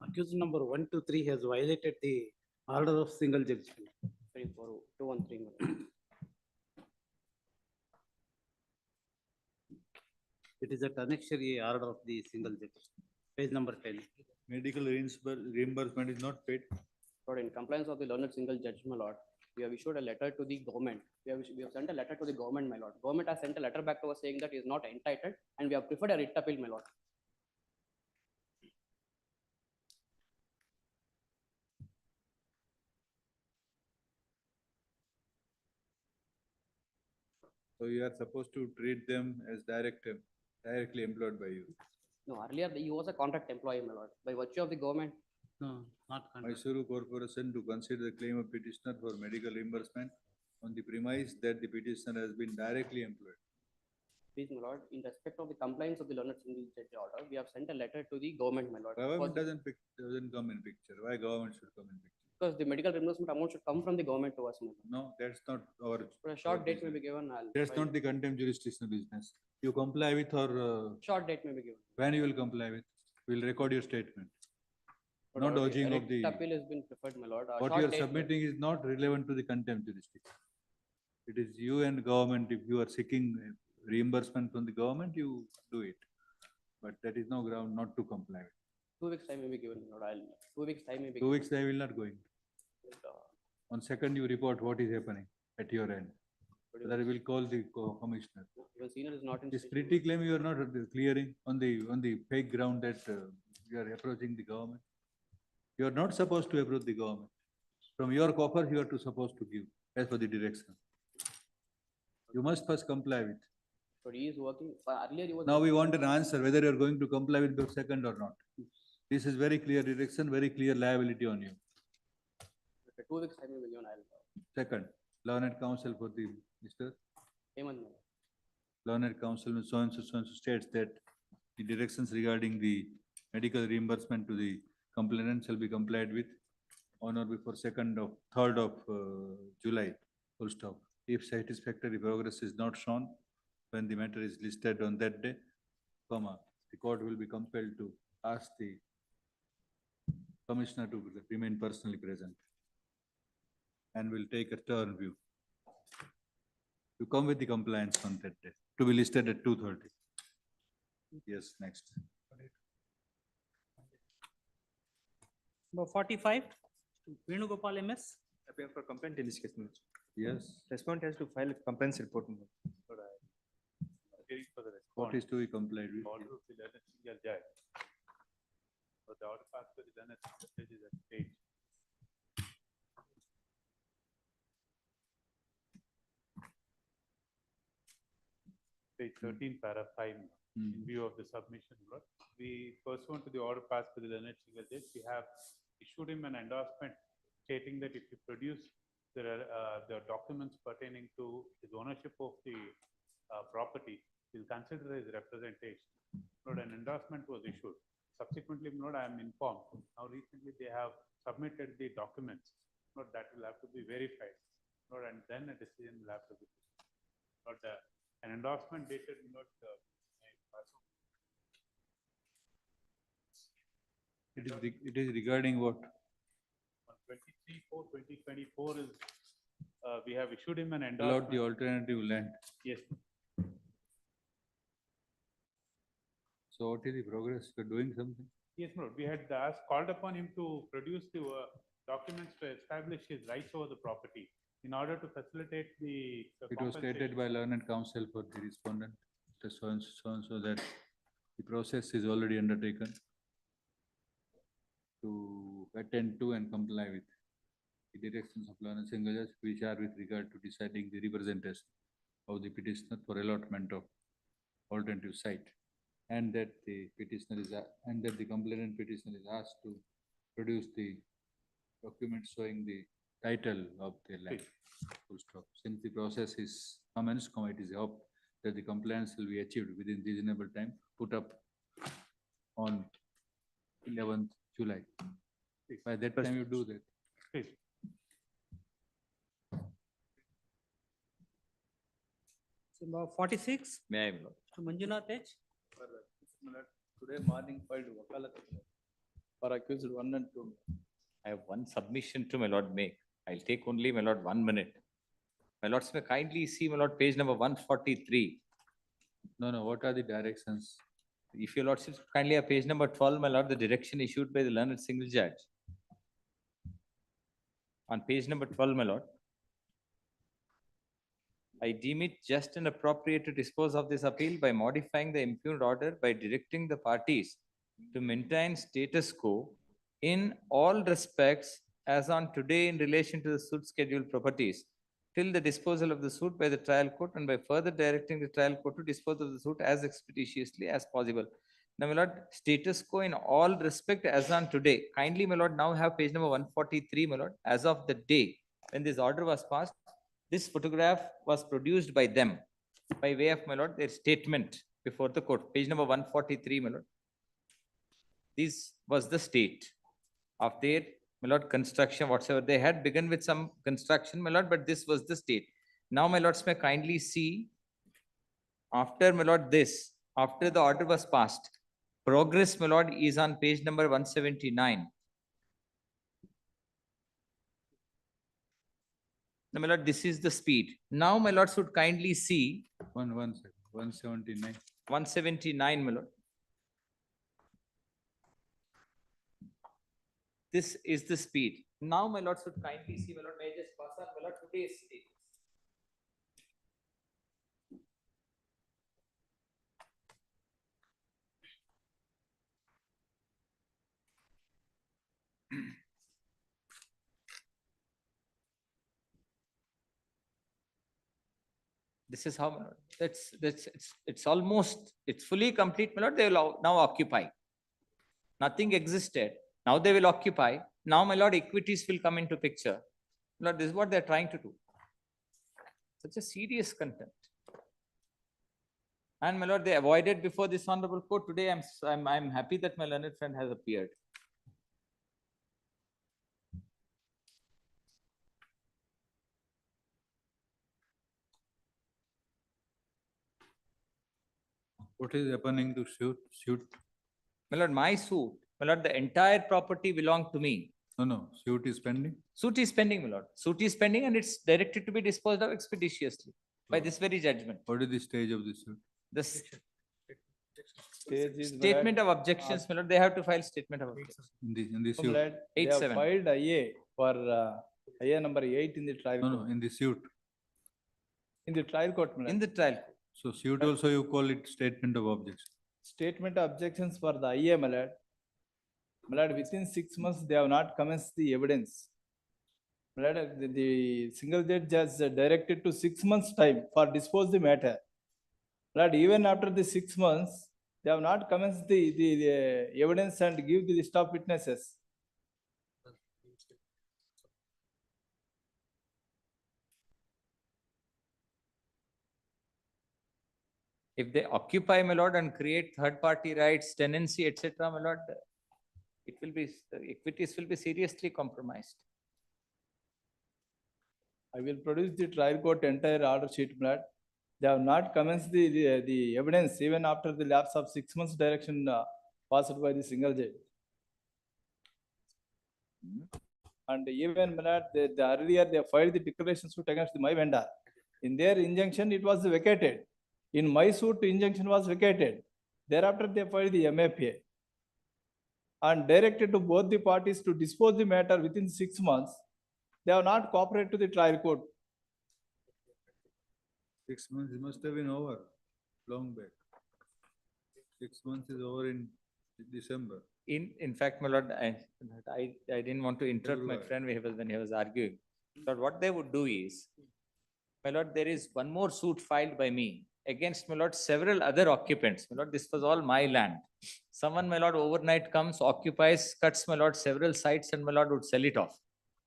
accused number 1, 2, 3 has violated the order of single judgment. 213. my lord. It is a annexure order of the single judge. Page number 10. Medical reimbursement is not paid. Lord, in compliance of the learned single judge, my lord, we have issued a letter to the government. We have sent a letter to the government, my lord. Government has sent a letter back to us saying that he is not entitled and we have preferred a writ appeal, my lord. So you are supposed to treat them as directly employed by you. No, earlier he was a contract employee, my lord. By virtue of the government, No, not contract. Mysuru Corporation to consider the claim of petitioner for medical reimbursement on the premise that the petitioner has been directly employed. please, my lord, in respect of the compliance of the learned single judge order, we have sent a letter to the government, my lord. Government For- doesn't come in picture. Why government should come in picture? Because the medical reimbursement amount should come from the government to us, my lord. No, that's not our. For a short our date may be business. given. That's not the contempt jurisdiction business. You comply with or Short date may be given. when you will comply with? We'll record your statement. But Not already dodging a of writ the, appeal has been preferred, my lord. A what short you are date may- submitting is not relevant to the contempt jurisdiction. It is you and government, if you are seeking reimbursement from the government, you do it. But that is no ground not to comply with. 2 weeks time may be given, my lord. 2 weeks time may be. 2 weeks, I will not going. given. On second, you report what is happening at your end. But That will call the commissioner. even senior is not in. This station. pretty claim you are not clearing on the fake ground that you are approaching the government. You are not supposed to approve the government. From your coffers, you are to supposed to give as per the direction. You must first comply with. So he is working, earlier he was. Now we want an answer whether you are going to comply with the second or not. This is very clear direction, very clear liability on you. 2 weeks time will be given, I'll. Second, learned counsel for the Mr. Hemant, my lord. Learned counsel so and so states that the directions regarding the medical reimbursement to the complainant shall be complied with on or before 3rd of July, full stop. If satisfactory progress is not shown, when the matter is listed on that day, comma, the court will be compelled to ask the commissioner to remain personally present and will take a turn view. You come with the compliance on that day, to be listed at 2:30. Yes, next. Number 45, Venugopal MS. Appear for complaint in this case, Mr. Yes. Respondent has to file a complaints report. Mr. What is to be complied with? Order of the learned single judge. But the order passed by the learned single judge is at stage. Page 13, para 5, in view of the submission, Lord. We pursuant to the order passed by the learned single judge, we have issued him an endorsement stating that if he produce the documents pertaining to his ownership of the property, he'll consider his representation. Lord, an endorsement was issued. Subsequently, Lord, I am informed. Now recently they have submitted the documents. Lord, that will have to be verified. Lord, and then a decision will have to be. Lord, an endorsement dated, Lord. It is regarding what? On 23/4/2024 is, we have issued him an Allowed endorsement. the alternative land. Yes. So what is the progress? You're doing something? Yes, Lord. We had called upon him to produce the documents to establish his rights over the property in order to facilitate the. It was stated by learned counsel for the respondent, so and so that the process is already undertaken to attend to and comply with the directions of learned single judge, which are with regard to deciding the representation of the petitioner for allotment of alternative site. And that the petitioner is, and that the complainant petitioner is asked to produce the documents showing the title of the land. Full stop. Since the process is commenced, it is hoped that the compliance will be achieved within reasonable time, put up on 11th July. By that time you do that. Please. Number 46, May I, my lord? Mr. Manjunath H. Today morning filed wakalat for accused 1 and 2. I have one submission to my lord make. I'll take only, my lord, 1 minute. My lords may kindly see, my lord, page number 143. No, what are the directions? If your lordship kindly have page number 12, my lord, the direction issued by the learned single judge. On page number 12, my lord, I deem it just and appropriate to dispose of this appeal by modifying the impugned order by directing the parties to maintain status quo in all respects as on today in relation to the suit scheduled properties till the disposal of the suit by the trial court and by further directing the trial court to dispose of the suit as expeditiously as possible. Now, my lord, status quo in all respect as on today. Kindly, my lord, now have page number 143, my lord, as of the day when this order was passed. This photograph was produced by them by way of, my lord, their statement before the court. Page number 143, my lord. This was the state of their, my lord, construction, whatsoever. They had begun with some construction, my lord, but this was the state. Now, my lords may kindly see after, my lord, this, after the order was passed, progress, my lord, is on page number 179. Now, my lord, this is the speed. Now, my lord should kindly see. One second, 179. 179, my lord. This is the speed. Now, my lord should kindly see, my lord, may I just pass on, my lord, today's state. This is how, my lord, it's almost, it's fully complete, my lord, they will now occupy. Nothing existed. Now they will occupy. Now, my lord, equities will come into picture. My lord, this is what they're trying to do. Such a serious contempt. And my lord, they avoided before this honorable court. Today, I'm happy that my learned friend has appeared. What is happening to suit? My lord, my suit, my lord, the entire property belonged to me. No, suit is pending. Suit is pending, my lord. Suit is pending and it's directed to be disposed of expeditiously by this very judgment. What is the stage of the suit? This Stage is, my statement lord, of objections, my lord, they have to file statement of objections. In the my suit? lord, they have 8-7. filed IA for IA number 8 in the trial. No, court. in the suit. In the trial court, my lord. In the trial. So suit also you call it statement of objection. Statement of objections for the IA, my lord. My lord, within 6 months, they have not commenced the evidence. My lord, the single judge has directed to 6 months' time for dispose the matter. My lord, even after the 6 months, they have not commenced the evidence and give the list of witnesses. If they occupy, my lord, and create third-party rights, tenancy, etc., my lord, it will be, equities will be seriously compromised. I will produce the trial court entire order sheet, my lord. They have not commenced the evidence even after the lapse of 6 months direction passed by the single judge. And even, my lord, the earlier they filed the declaration suit against my vendor. In their injunction, it was vacated. In my suit, injunction was vacated. Thereafter, they filed the MFA and directed to both the parties to dispose the matter within 6 months. They have not cooperated to the trial court. 6 months must have been over long back. 6 months is over in December. In fact, my lord, I didn't want to interrupt my friend when he was arguing. But what they would do is, my lord, there is one more suit filed by me against, my lord, several other occupants. My lord, this was all my land. Someone, my lord, overnight comes, occupies, cuts, my lord, several sites, and my lord would sell it off.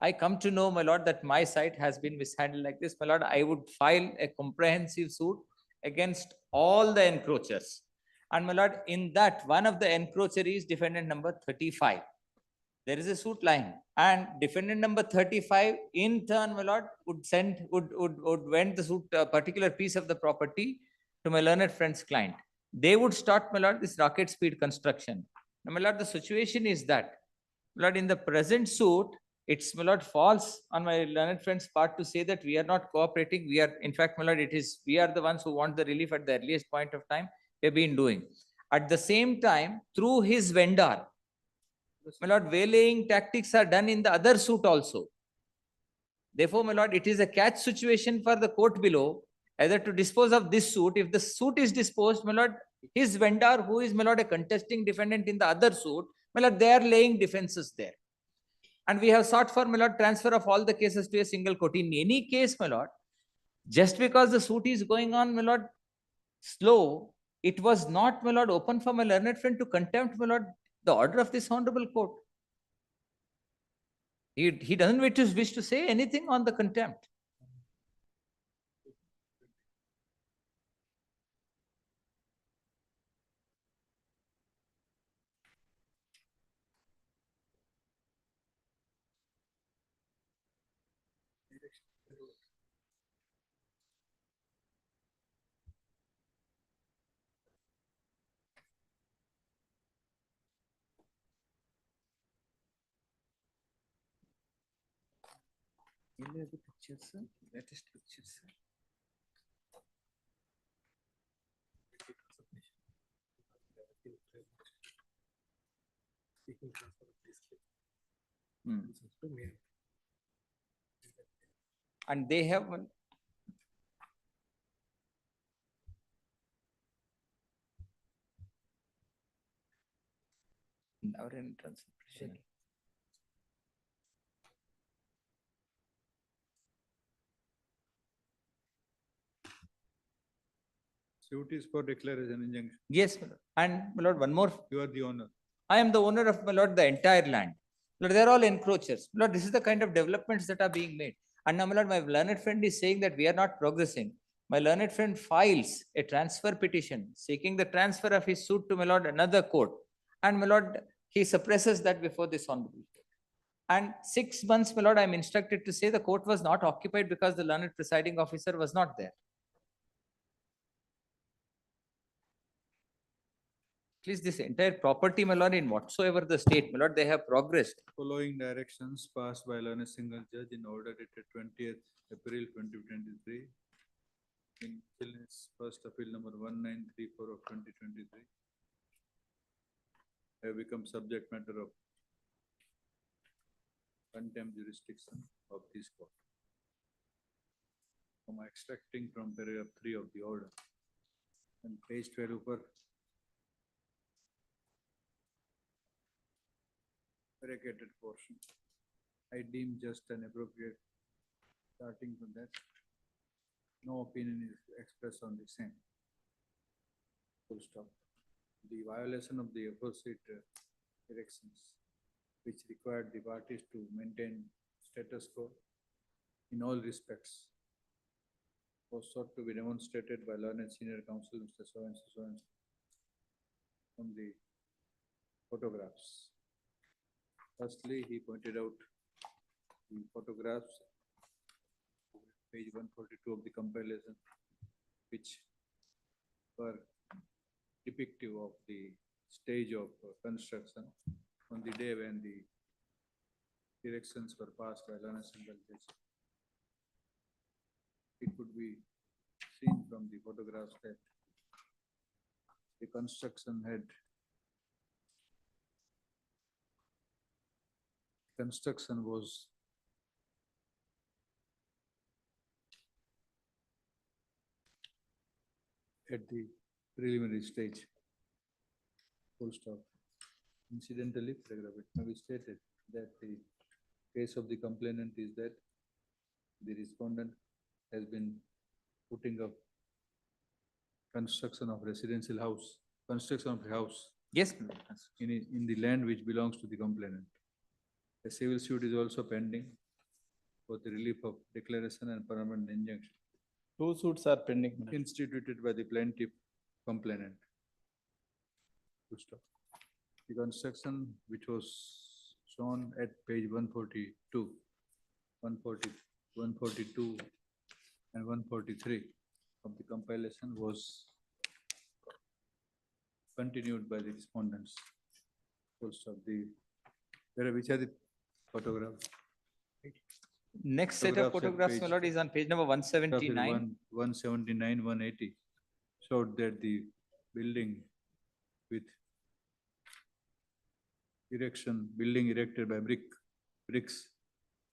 I come to know, my lord, that my site has been mishandled like this. My lord, I would file a comprehensive suit against all the encroachers. And my lord, in that, one of the encroacher is defendant number 35. There is a suit lying, and defendant number 35 in turn, my lord, would vend the suit, a particular piece of the property to my learned friend's client. They would start, my lord, this rocket speed construction. Now, my lord, the situation is that, my lord, in the present suit, it's, my lord, false on my learned friend's part to say that we are not cooperating. We are, in fact, my lord, we are the ones who want the relief at the earliest point of time. We've been doing. At the same time, through his vendor, my lord, waylaying tactics are done in the other suit also. Therefore, my lord, it is a catch situation for the court below, either to dispose of this suit. If the suit is disposed, my lord, his vendor, who is, my lord, a contesting defendant in the other suit, my lord, they are laying defenses there. And we have sought for, my lord, transfer of all the cases to a single court. In any case, my lord, just because the suit is going on, my lord, slow, it was not, my lord, open for my learned friend to contempt, my lord, the order of this honorable court. He doesn't wish to say anything on the contempt. Any other pictures, sir? Latest pictures, sir? And they have one. Our entrance. Suit is for declaration injunction. Yes, my lord. And my lord, one more. You are the owner. I am the owner of, my lord, the entire land. Lord, they're all encroachers. Lord, this is the kind of developments that are being made. And now, my lord, my learned friend is saying that we are not progressing. My learned friend files a transfer petition seeking the transfer of his suit to, my lord, another court. And my lord, he suppresses that before this honorable court. And 6 months, my lord, I am instructed to say the court was not occupied because the learned presiding officer was not there. At least this entire property, my lord, in whatsoever the state, my lord, they have progressed. Following directions passed by learned single judge in order dated 20th April 2023. In Children's First Appeal number 1934 of 2023. Have become subject matter of contempt jurisdiction of this court. From extracting from paragraph 3 of the order and page 12 upper vacated portion. I deem just and appropriate. Starting from that, no opinion is expressed on the same. Full stop. The violation of the opposite directions, which required the parties to maintain status quo in all respects, was sought to be demonstrated by learned senior counsel Mr. So-and-so, so-and-so, from the photographs. Firstly, he pointed out the photographs, page 142 of the compilation, which were depictive of the stage of construction on the day when the directions were passed by learned single judge. It could be seen from the photographs that the construction was at the preliminary stage. Full stop. Incidentally, paragraph it may be stated that the case of the complainant is that the respondent has been putting up construction of residential house, construction of a house. Yes. In the land which belongs to the complainant. A civil suit is also pending for the relief of declaration and permanent injunction. 2 suits are pending. Instituted by the plaintiff complainant. Full stop. The construction which was shown at page 142, 142 and 143 of the compilation was continued by the respondents. Full stop. Which are the photographs? Next set of Photographs at photographs, my page- lord, is on page number 179. 179, 180 showed that the building with building erected by bricks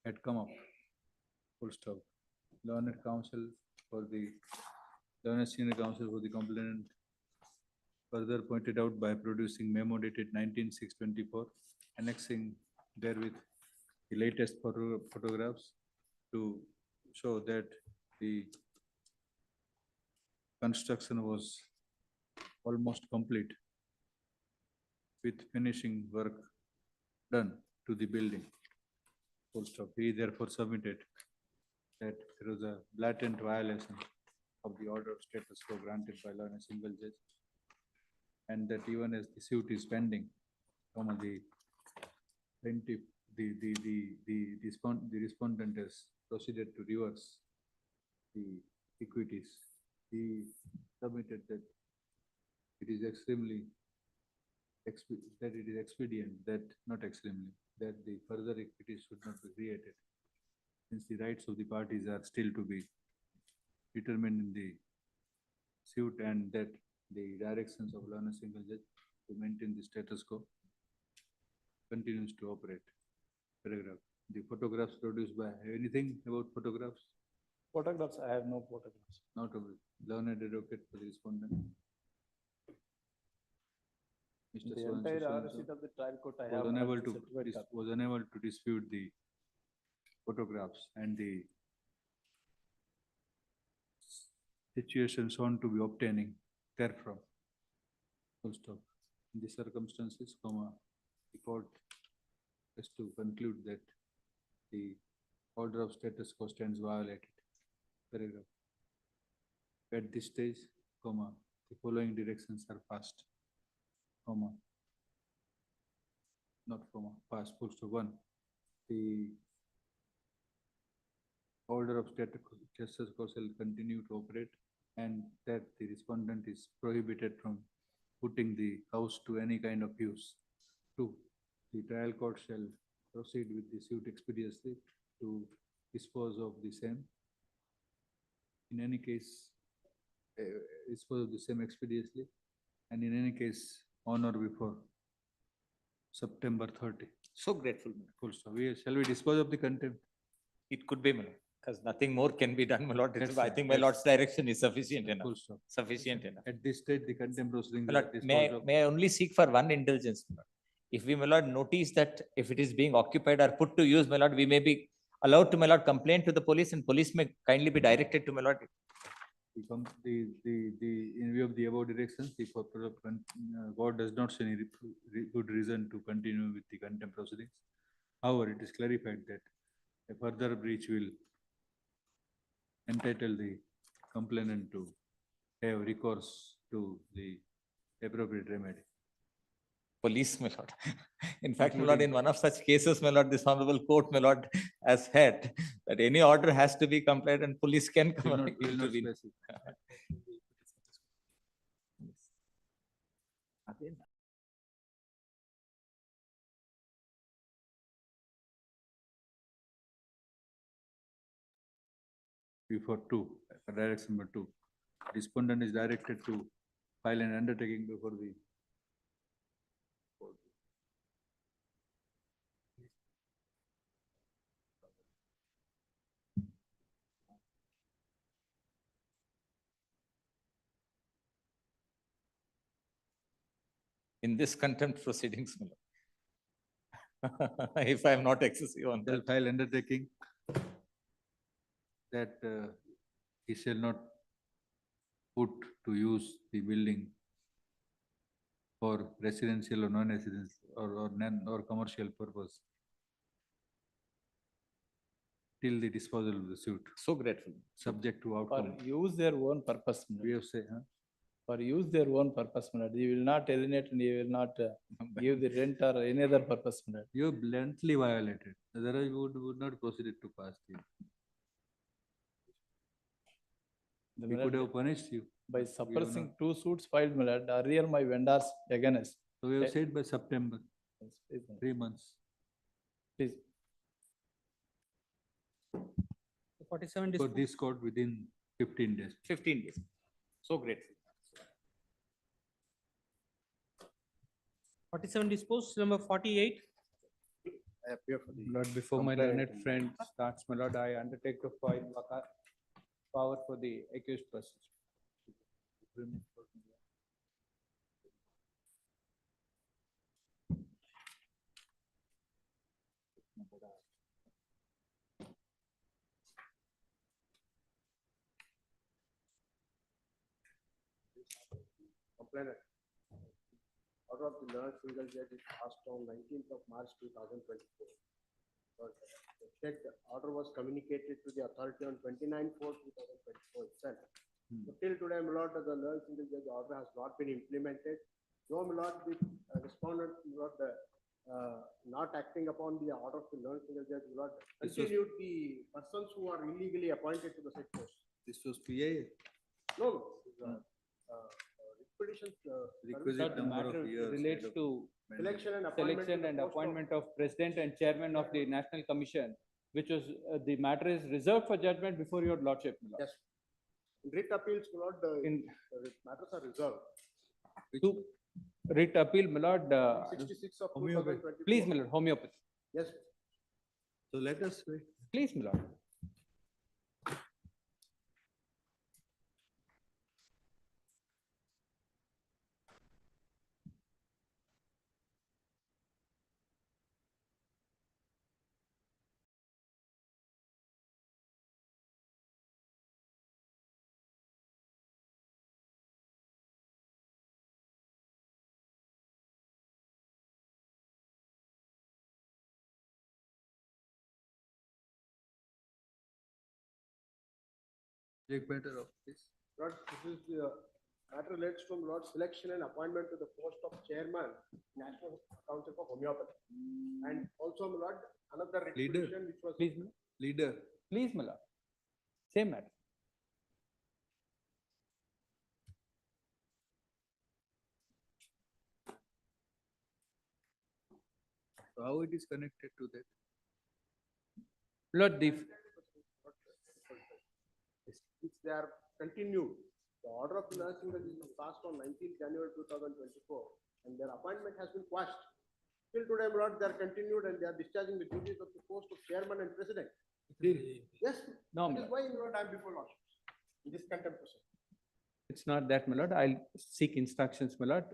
had come up. Full stop. Learned senior counsel for the complainant further pointed out by producing memo dated 19/6/24, annexing therewith the latest photographs to show that the construction was almost complete with finishing work done to the building. Full stop. He therefore submitted that there was a blatant violation of the order of status quo granted by law in a single judge, and that even as the suit is pending, some of the plaintiff, the respondent has proceeded to reverse the equities. He submitted that it is expedient that, not extremely, that the further equities should not be created, since the rights of the parties are still to be determined in the suit, and that the directions of learned single judge to maintain the status quo continues to operate. Paragraph. The photographs produced by, anything about photographs? Photographs, I have no photographs. Not a learned advocate for the respondent. Mr. The So-and-so, entire so-and-so receipt of the trial court I was have. unable and to certificate copy. was unable to dispute the photographs and the situation shown to be obtaining therefrom. Full stop. In these circumstances, comma, the court has to conclude that the order of status quo stands violated. Paragraph. At this stage, comma, the following directions are passed, comma, not comma, passed, full stop. One, the order of status quo shall continue to operate, and that the respondent is prohibited from putting the house to any kind of use. Two, the trial court shall proceed with the suit expeditiously to dispose of the same. In any case, dispose of the same expeditiously, and in any case, on or before September 30. So grateful. Full stop. Shall we dispose of the contempt? It could be, my lord, because nothing more can be done, my lord. That's I right, think my that's lord's direction is sufficient enough. Full stop. Sufficient enough. At this stage, the contempt proceedings. My are lord, disposed of. may I only seek for one indulgence, my lord? If we, my lord, notice that if it is being occupied or put to use, my lord, we may be allowed to, my lord, complain to the police, and police may kindly be directed to, my lord. In view of the above directions, the court does not see any good reason to continue with the contempt proceedings. However, it is clarified that a further breach will entitle the complainant to have recourse to the appropriate remedy. Police, my lord. In fact, my lord, in one of such cases, my lord, this honorable court, my lord, has said that any order has to be complied and police can come Will not and intervene. specify. Before two, direction number two, respondent is directed to file an undertaking before the court. In this contempt proceedings, my lord. If I am not excessive on Shall that. file undertaking that he shall not put to use the building for residential or non-residential or commercial purpose till the disposal of the suit, So grateful. subject to For outcome. use their own purpose. We have say, huh? For use their own purpose, my lord. You will not alienate and you will not give the rent or any other purpose, my lord. You bluntly violated, otherwise we would not proceed it to pass the. The We my could lord, have punished you. by but we have suppressing not. two suits filed, my lord, earlier my vendors against. So we have Eh, said by September, Yes, please, my lord. 3 months. Please. 47 For dispose, this court within 15 days. 15 days. So grateful. 47 dispose, number 48. I appear for the Lord, before my complaint learned and- friend starts, my lord, I undertake to file power for the accused persons. Complainant. Order of the learned single judge is passed on 19th of March 2024. The said order was communicated to the authority on 29/4/2024 itself. So till today, my lord, the learned single judge order has not been implemented. No, my lord, the respondent, my lord, not acting upon the order of the learned single judge, my lord, This was- continued the persons who are illegally appointed to the said post. This was PIA. No, no. Expedition. Requisite The number matter of years. relates made of to mandate. Selection and appointment. to selection the and post of- appointment of president and chairman of the National Commission, which was, the matter is reserved for judgment before your lordship, my lord. Yes. Writ appeals, my lord, In matters are reserved. to writ appeal, my lord, 66 of Homeopathy. 2024. please, my lord, homeopathy. Yes. So let us wait. Please, my lord. Subject matter of this. Lord, this is the matter relates to Lord selection and appointment to the post of chairman, National Council for Homeopathy. And also, Lord, another Leader. requisition which was. Please, my- Leader. please, my lord. Same matter. So how it is connected to that? Lord, the, Which they are continued. The order of the nursing was passed on 19th January 2024, and their appointment has been quashed. Till today, my Lord, they are continued and they are discharging the duties of the post of chairman and president. Yes, no, that my is lord. why, my Lord, I am before Lord. In this contempt proceeding. It's not that, my lord. I'll seek instructions, my lord.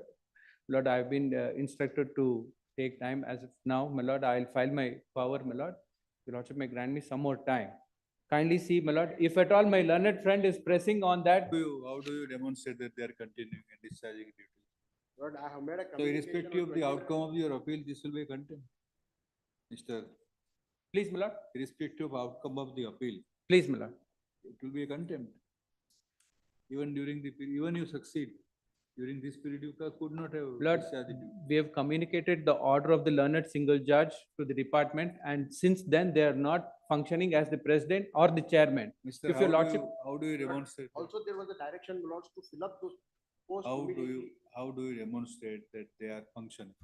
Lord, I've been instructed to take time as of now, my lord. I'll file my power, my lord. Your lordship may grant me some more time. Kindly see, my lord, if at all my learned friend is pressing on that, How do you demonstrate that they are continuing and discharging duty? Lord, I have made a So communication. irrespective on of the 29th. outcome of your appeal, this will be a contempt. Mr. please, my lord, Irrespective of outcome of the appeal, please, my lord. it will be a contempt. Even during the, even you succeed, during this period, you could not have Lord, discharged the duty. we have communicated the order of the learned single judge to the department, and since then they are not functioning as the president or the chairman. Mr. If your How do lordship, you- How do you demonstrate? that? Also, there was a direction, my Lords, to fill up those posts How do immediately. how do you demonstrate that they are functioning?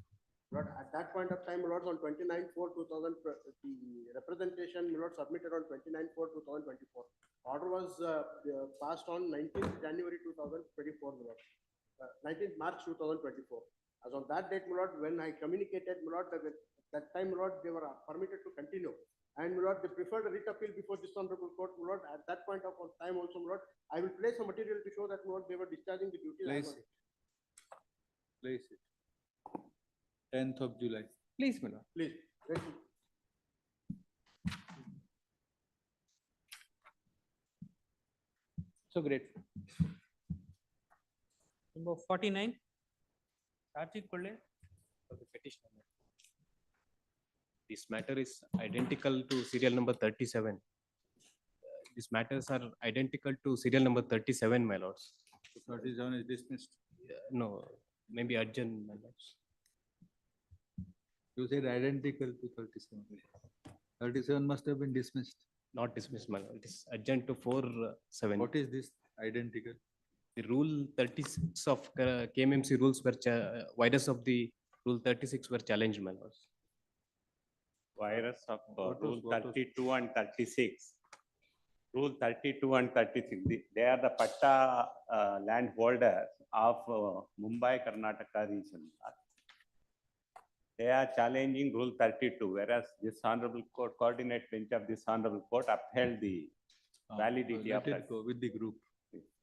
Lord, at that point of time, my Lords, on 29/4/2000, the representation, my Lord, submitted on 29/4/2024. Order was passed on 19th January 2024, my Lord. 19th March 2024. As on that date, my Lord, when I communicated, my Lord, that time, my Lord, they were permitted to continue. And my Lord, they preferred a writ appeal before this honorable court, my Lord. At that point of time also, my Lord, I will place some material to show that, my Lord, they were discharging the duties. Place it. Place it. 10th of July. please, my lord. Please. Let me- So grateful. Number 49. Karthik Kolle. For the petitioner. This matter is identical to serial number 37. These matters are identical to serial number 37, my lords. 37 is dismissed. No, maybe urgent, my lords. You said identical to 37. 37 must have been dismissed. Not dismissed, my lord. It is urgent to 4/7. What is this identical? The rule 36 of KMMC rules were, virus of the rule 36 were challenged, my lords. Virus of What was- rule what was- 32 and 36. Rule 32 and 33, they are the patta land holders of Mumbai, Karnataka region. They are challenging rule 32, whereas this honorable court, coordinate bench of this honorable court upheld the validity of Let that. it go with the group.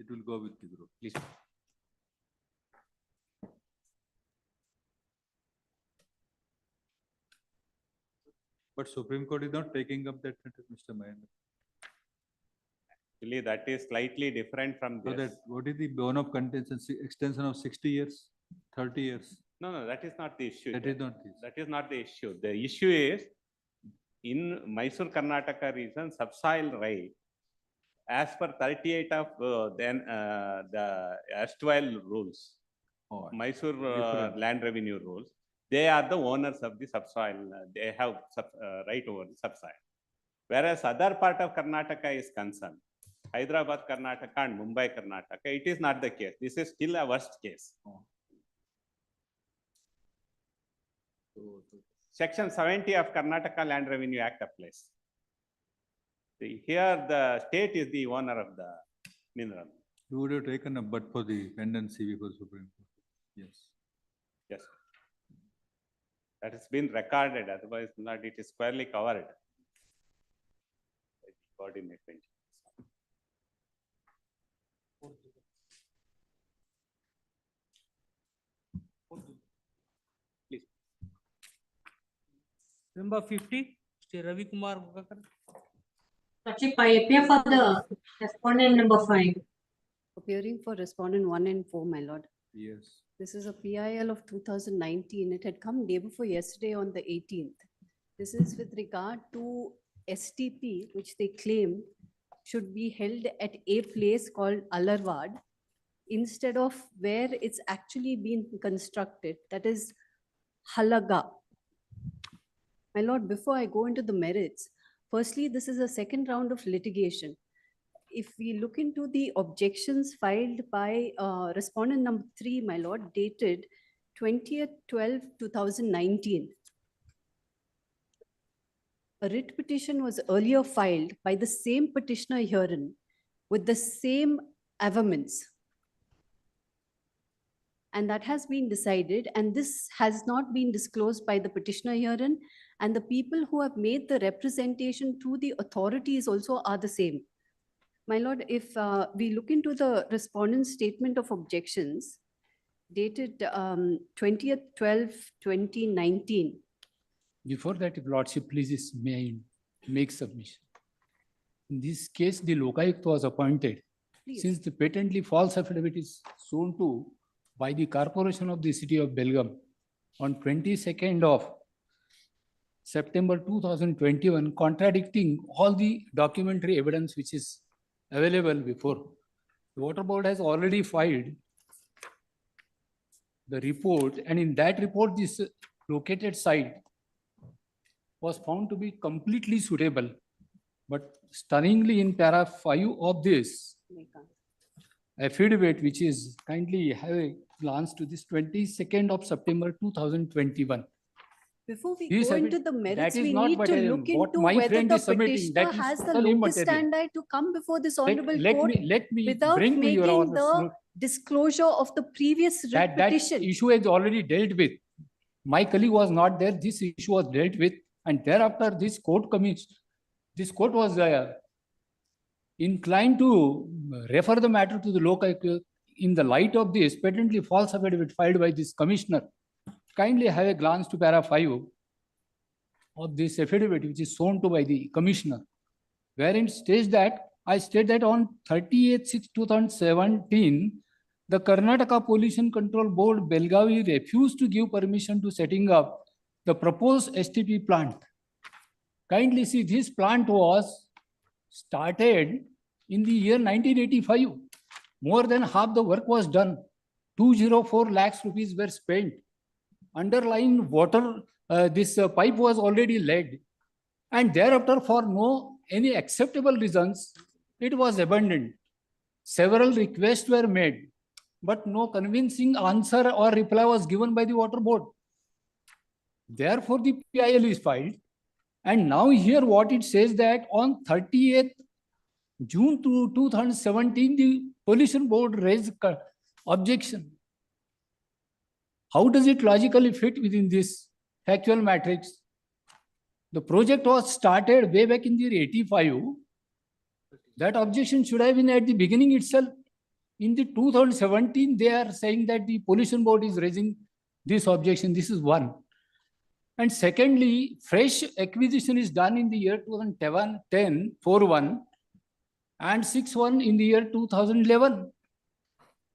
It will go with the group. Please. But Supreme Court is not taking up that matter, Mr. Mahendra. Actually, that is slightly different from So this. that, what is the bone of contention, extension of 60 years, 30 years? No, that is not the issue. That here. is not this. That is not the issue. The issue is in Mysore, Karnataka region, subsoil right, as per 38 of the erstwhile rules, Oh, Mysore different. land revenue rules, they are the owners of the subsoil. They have right over the subsoil. Whereas other part of Karnataka is concerned, Hyderabad, Karnataka and Mumbai, Karnataka, it is not the case. This is still a worst case. Section 70 of Karnataka Land Revenue Act applies. Here the state is the owner of the mineral. You would have taken up but for the pendency before Supreme Court. Yes. Yes. That has been recorded, otherwise not, it is squarely covered. Coordinate bench. Please. Number 50, Mr. Ravi Kumar Gugakar. Lordship, I appear for the respondent number 5. Appearing for respondent 1 and 4, my lord. Yes. This is a PIL of 2019. It had come day before yesterday on the 18th. This is with regard to STP, which they claim should be held at a place called Alarwad instead of where it's actually been constructed, that is Halaga. My lord, before I go into the merits, firstly, this is a second round of litigation. If we look into the objections filed by respondent number 3, my lord, dated 20th/12/2019. A writ petition was earlier filed by the same petitioner herein with the same averments. And that has been decided, and this has not been disclosed by the petitioner herein, and the people who have made the representation to the authorities also are the same. My lord, if we look into the respondent's statement of objections dated 20th/12/2019. Before that, if Lordship pleases, may I make submission? In this case, the Lokayukt was appointed. Please. Since the patently false affidavit is shown to by the Corporation of the City of Belgaum on 22nd of September 2021, contradicting all the documentary evidence which is available before. The Water Board has already filed the report, and in that report, this located site was found to be completely suitable. But stunningly, in para 5 of this affidavit, which is kindly have a glance to this 22nd of September 2021. Before we This go affid- into the merits, that is we not need but to I- look what into my whether friend the is submitting, petitioner that is has the totally locus material. standi to come before this honorable Let court me without bring to your making the honors disclosure of the previous writ that petition. issue is already dealt with. My colleague was not there. This issue was dealt with, and thereafter this court was inclined to refer the matter to the local in the light of this patently false affidavit filed by this commissioner. Kindly have a glance to para 5 of this affidavit, which is shown to by the commissioner, wherein states that I state that on 30/6/2017, the Karnataka Pollution Control Board, Belgavi, refused to give permission to setting up the proposed STP plant. Kindly see, this plant was started in the year 1985. More than half the work was done. 204 lakhs rupees were spent. Underlying water, this pipe was already laid. And thereafter, for no any acceptable reasons, it was abandoned. Several requests were made, but no convincing answer or reply was given by the water board. Therefore, the PIL is filed. And now here what it says that on 30th June 2017, the pollution board raised objection. How does it logically fit within this factual matrix? The project was started way back in the year 85. That objection should have been at the beginning itself. In the 2017, they are saying that the pollution board is raising this objection. This is one. And secondly, fresh acquisition is done in the year 2010, 4.1 and 6.1 in the year 2011.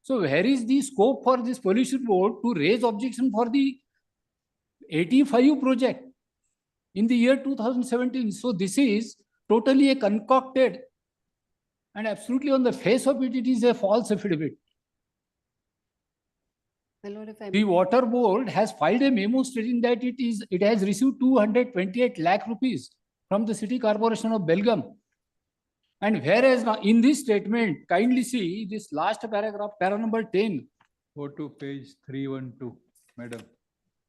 So where is the scope for this pollution board to raise objection for the 85 project in the year 2017? So this is totally a concocted and absolutely on the face of it, it is a false affidavit. My lord, if I The water board has filed a memo stating that it has received 228 lakh rupees from the city corporation of Belgaum. And whereas now in this statement, kindly see this last paragraph, para number 10. Go to page 312, madam.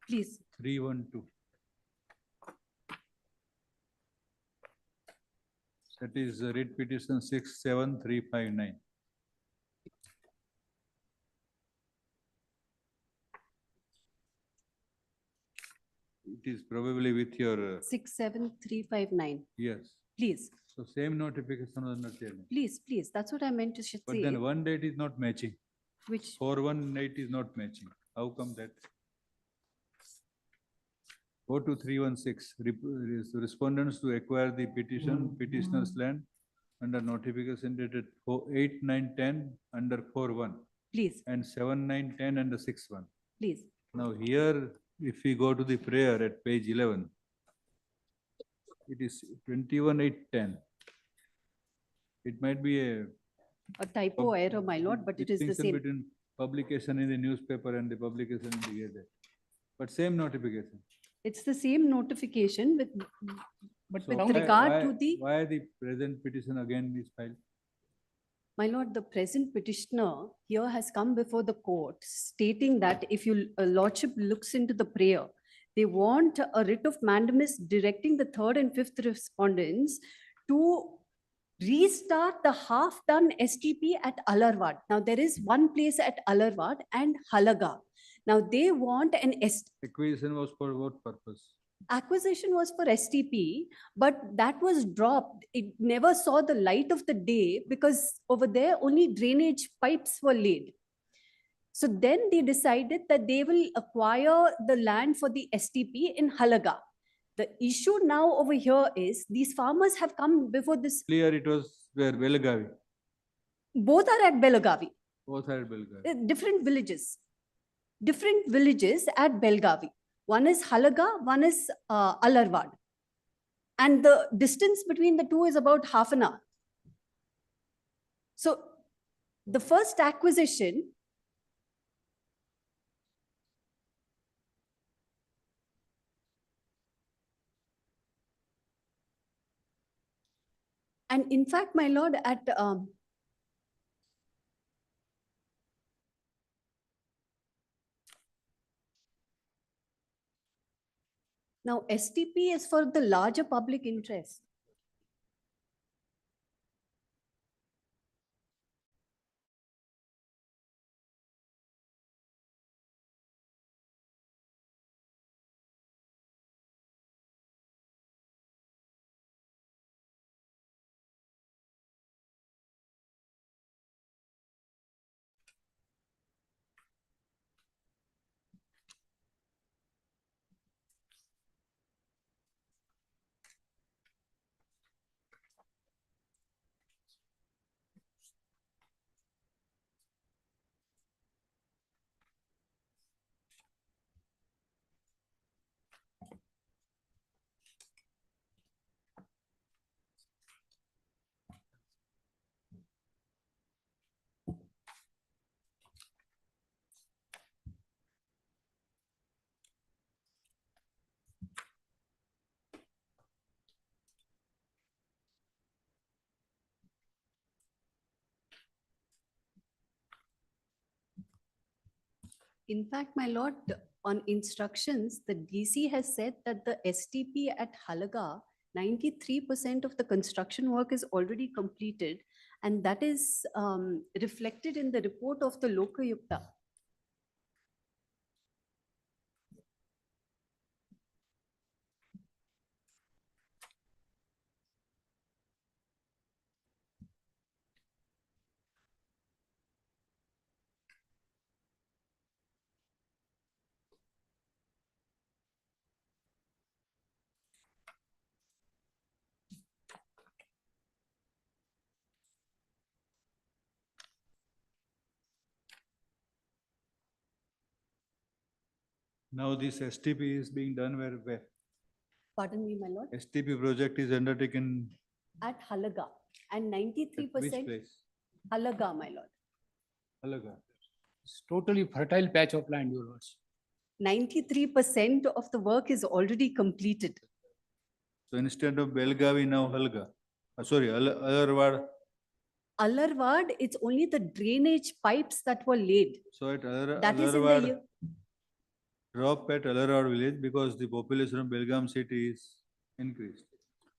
Please. 312. That is writ petition 67359. It is probably with your, 67359. yes. Please, So same notification was not there. please, that's what I meant to say. But then one date is not matching. Which? 418 is not matching. How come that? Go to 316, respondents to acquire the petitioner's land under notification dated 8, 9, 10 under 4.1. Please. And 7, 9, 10 under 6.1. Please. Now here, if we go to the prayer at page 11, it is 21, 8, 10. It might be a A typo error, my lord, but it is the distinction same. between publication in the newspaper and the publication in the Gazette. But same notification. It's the same notification with, but So with regard to the, why the present petition again is filed? my lord, the present petitioner here has come before the court stating that if you, lordship looks into the prayer, they want a writ of mandamus directing the third and fifth respondents to restart the half-done STP at Alarwad. Now, there is one place at Alarwad and Halaga. Now, they want an Acquisition was for what purpose? acquisition was for STP, but that was dropped. It never saw the light of the day because over there only drainage pipes were laid. So then they decided that they will acquire the land for the STP in Halaga. The issue now over here is these farmers have come before this, Earlier it was where Belagavi. both are at Belagavi, Both are at Belagavi. different villages at Belgavi. One is Halaga, one is Alarwad. And the distance between the two is about half an hour. So the first acquisition, and in fact, my lord, at now STP is for the larger public interest. In fact, my lord, on instructions, the DC has said that the STP at Halaga, 93% of the construction work is already completed. And that is reflected in the report of the Lokayukta. Now this STP is being done where? Pardon me, my lord? STP project is undertaken At Halaga, and at 93%. which place? Halaga, my lord. Halaga. It's totally fertile patch of land, your lords. 93% of the work is already completed. So instead of Belgavi, now Halga. Sorry, Alarwad. Alarwad, it's only the drainage pipes that were laid. So at That is in the Alarwad, year. drop at Alarwad village because the population of Belgaum city is increased.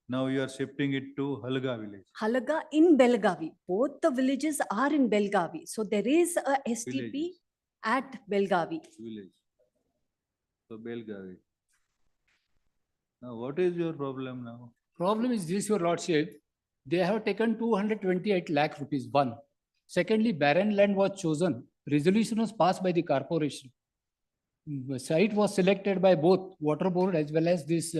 Now you are shifting it to Halga village. Halaga in Belgavi. Both the villages are in Belgavi. So there is a STP Villages. at Belgavi. Village. So Belgavi. Now what is your problem now? Problem is this, your lordship, they have taken 228 lakh rupees, one. Secondly, barren land was chosen. Resolution was passed by the corporation. The site was selected by both water board as well as this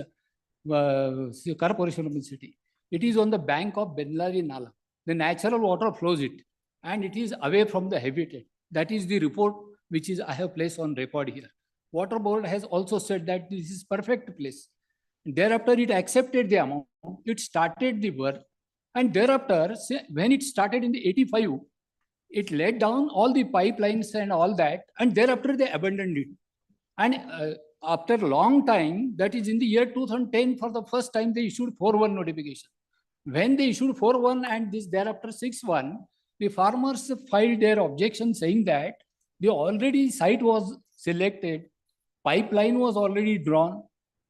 corporation of the city. It is on the bank of Benlari Nala. The natural water flows it and it is away from the habitat. That is the report which is I have placed on record here. Water board has also said that this is perfect place. Thereafter, it accepted the amount. It started the work. And thereafter, when it started in the 85, it laid down all the pipelines and all that, and thereafter they abandoned it. And after a long time, that is in the year 2010, for the first time, they issued 4.1 notification. When they issued 4.1 and this thereafter 6.1, the farmers filed their objection saying that the already site was selected, pipeline was already drawn,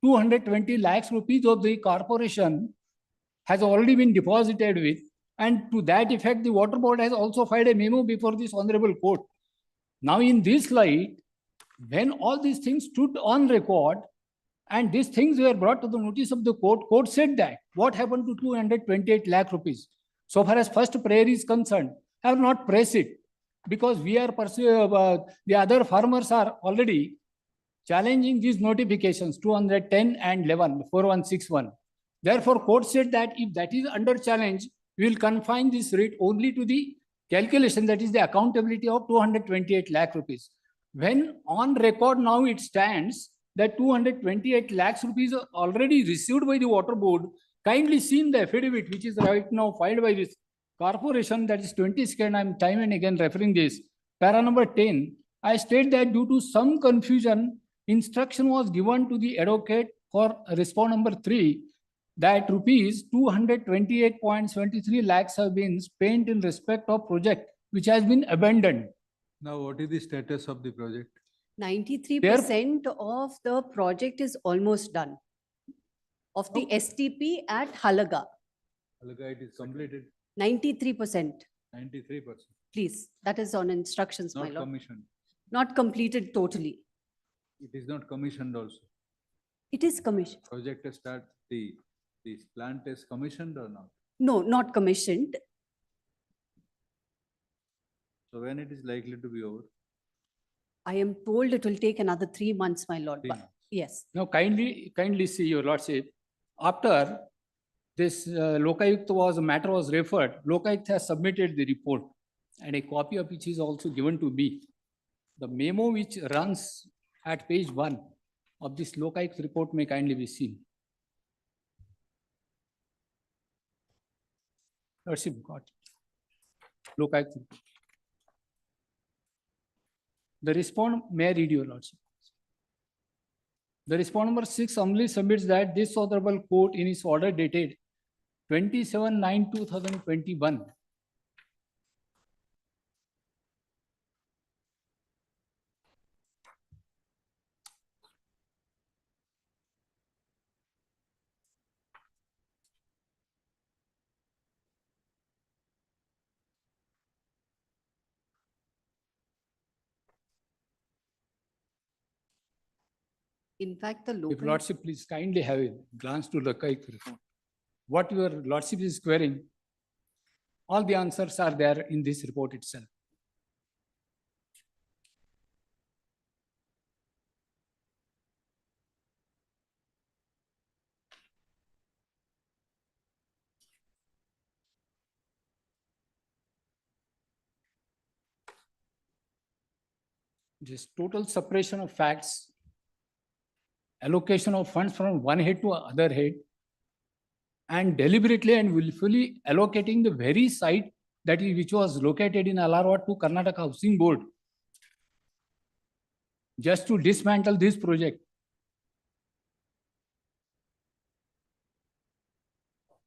220 lakhs rupees of the corporation has already been deposited with, and to that effect, the water board has also filed a memo before this honorable court. Now in this light, when all these things stood on record and these things were brought to the notice of the court said that what happened to 228 lakh rupees? So far as first prayer is concerned, I have not pressed it because we are the other farmers are already challenging these notifications 210 and 11, 4161. Therefore, court said that if that is under challenge, we will confine this rate only to the calculation, that is the accountability of 228 lakh rupees. When on record now it stands that 228 lakhs rupees are already received by the water board, kindly seen the affidavit which is right now filed by this corporation, that is 22nd, I'm time and again referring this, para number 10, I state that due to some confusion, instruction was given to the advocate for respond number 3 that rupees 228.73 lakhs have been spent in respect of project which has been abandoned. Now, what is the status of the project? 93% of the project is almost done. Of the STP at Halaga, Alaga, it is completed, 93%. 93%, Please, that is on instructions, my not lord. commissioned. Not completed totally. It is not commissioned also. It is commissioned. Project has start, this plant is commissioned or not? No, not commissioned. So when it is likely to be over? I am told it will take another 3 months, my lord. 3 but- months. Yes. Now kindly see your lordship, after this Lokayukt matter was referred, Lokayukt has submitted the report and a copy of which is also given to me. The memo which runs at page 1 of this Lokayukt report may kindly be seen. Lordship got Lokayukt. The respond, may I read your lordship? The respond number 6 humbly submits that this honorable court in its order dated 27/9/2021 In fact, the If local, lordship please kindly have a glance to the Lokayukt report. What your lordship is querying, all the answers are there in this report itself. This total separation of facts, allocation of funds from one head to other head, and deliberately and willfully allocating the very site that is which was located in Alarwad to Karnataka Housing Board just to dismantle this project.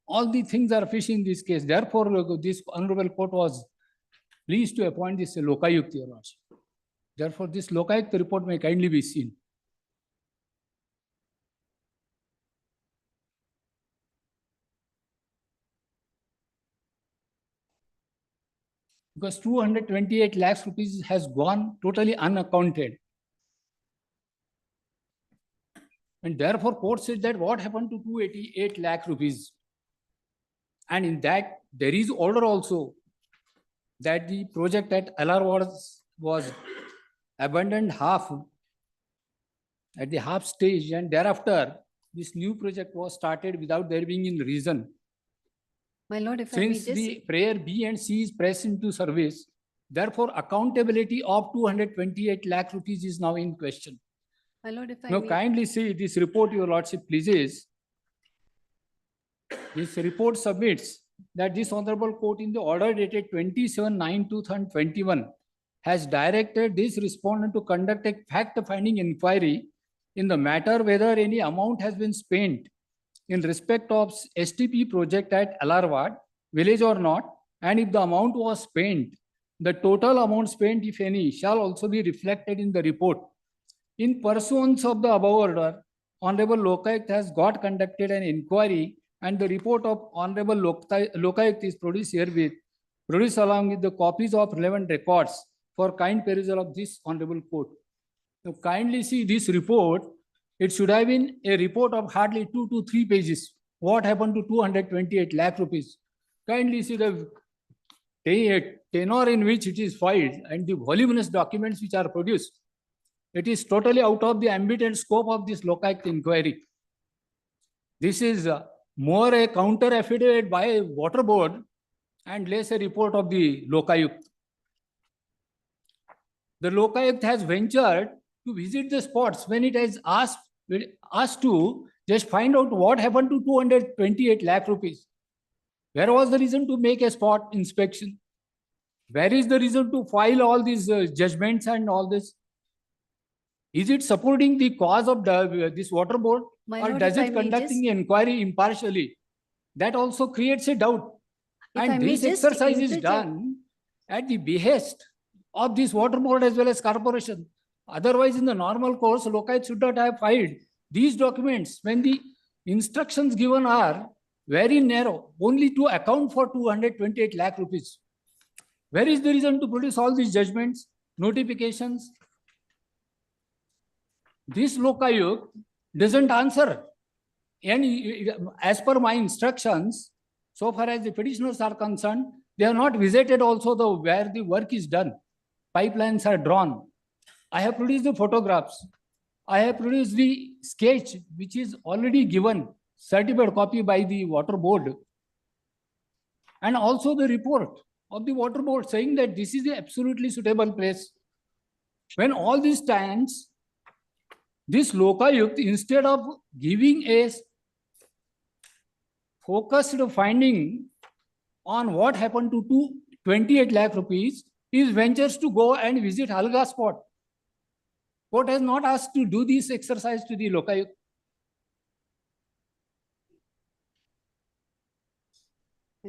All the things are fish in this case. Therefore, this honorable court was pleased to appoint this Lokayukt, your lordship. Therefore, this Lokayukt report may kindly be seen. Because 228 lakhs rupees has gone totally unaccounted. And therefore, court said that what happened to 288 lakh rupees? And in that, there is order also that the project at LR was abandoned half at the half stage, and thereafter this new project was started without there being any reason. my lord, if I may Since just, the prayer B and C is pressed into service, therefore accountability of 228 lakh rupees is now in question. my lord, if I Now may. kindly see this report, your lordship pleases. This report submits that this honorable court in the order dated 27/9/2021 has directed this respondent to conduct a fact-finding inquiry in the matter whether any amount has been spent in respect of STP project at Alarwad village or not, and if the amount was spent, the total amount spent, if any, shall also be reflected in the report. In pursuance of the above order, Honorable Lokayukt has got conducted an inquiry, and the report of Honorable Lokayukt is produced herewith, produced along with the copies of relevant records for kind perusal of this Honorable Court. Now kindly see this report. It should have been a report of hardly 2 to 3 pages. What happened to 228 lakh rupees? Kindly see the tenor in which it is filed and the voluminous documents which are produced. It is totally out of the ambit and scope of this Lokayukt inquiry. This is more a counter affidavit by a water board and less a report of the Lokayukt. The Lokayukt has ventured to visit the spots when it has asked to just find out what happened to 228 lakh rupees. Where was the reason to make a spot inspection? Where is the reason to file all these judgments and all this? Is it supporting the cause of this water board, My or lord, does if I it may conducting just- an inquiry impartially? That also creates a doubt. If I And may this just exercise is interject- done at the behest of this water board as well as corporation. Otherwise, in the normal course, Lokayukt should not have filed these documents when the instructions given are very narrow, only to account for 228 lakh rupees. Where is the reason to produce all these judgments, notifications? This Lokayukt doesn't answer. And as per my instructions, so far as the petitioners are concerned, they have not visited also where the work is done. Pipelines are drawn. I have produced the photographs. I have produced the sketch, which is already given, certified copy by the water board. And also the report of the water board saying that this is the absolutely suitable place. When all this stands, this Lokayukt, instead of giving a focused finding on what happened to 28 lakh rupees, is ventures to go and visit Halga spot. Court has not asked to do this exercise to the Lokayukt.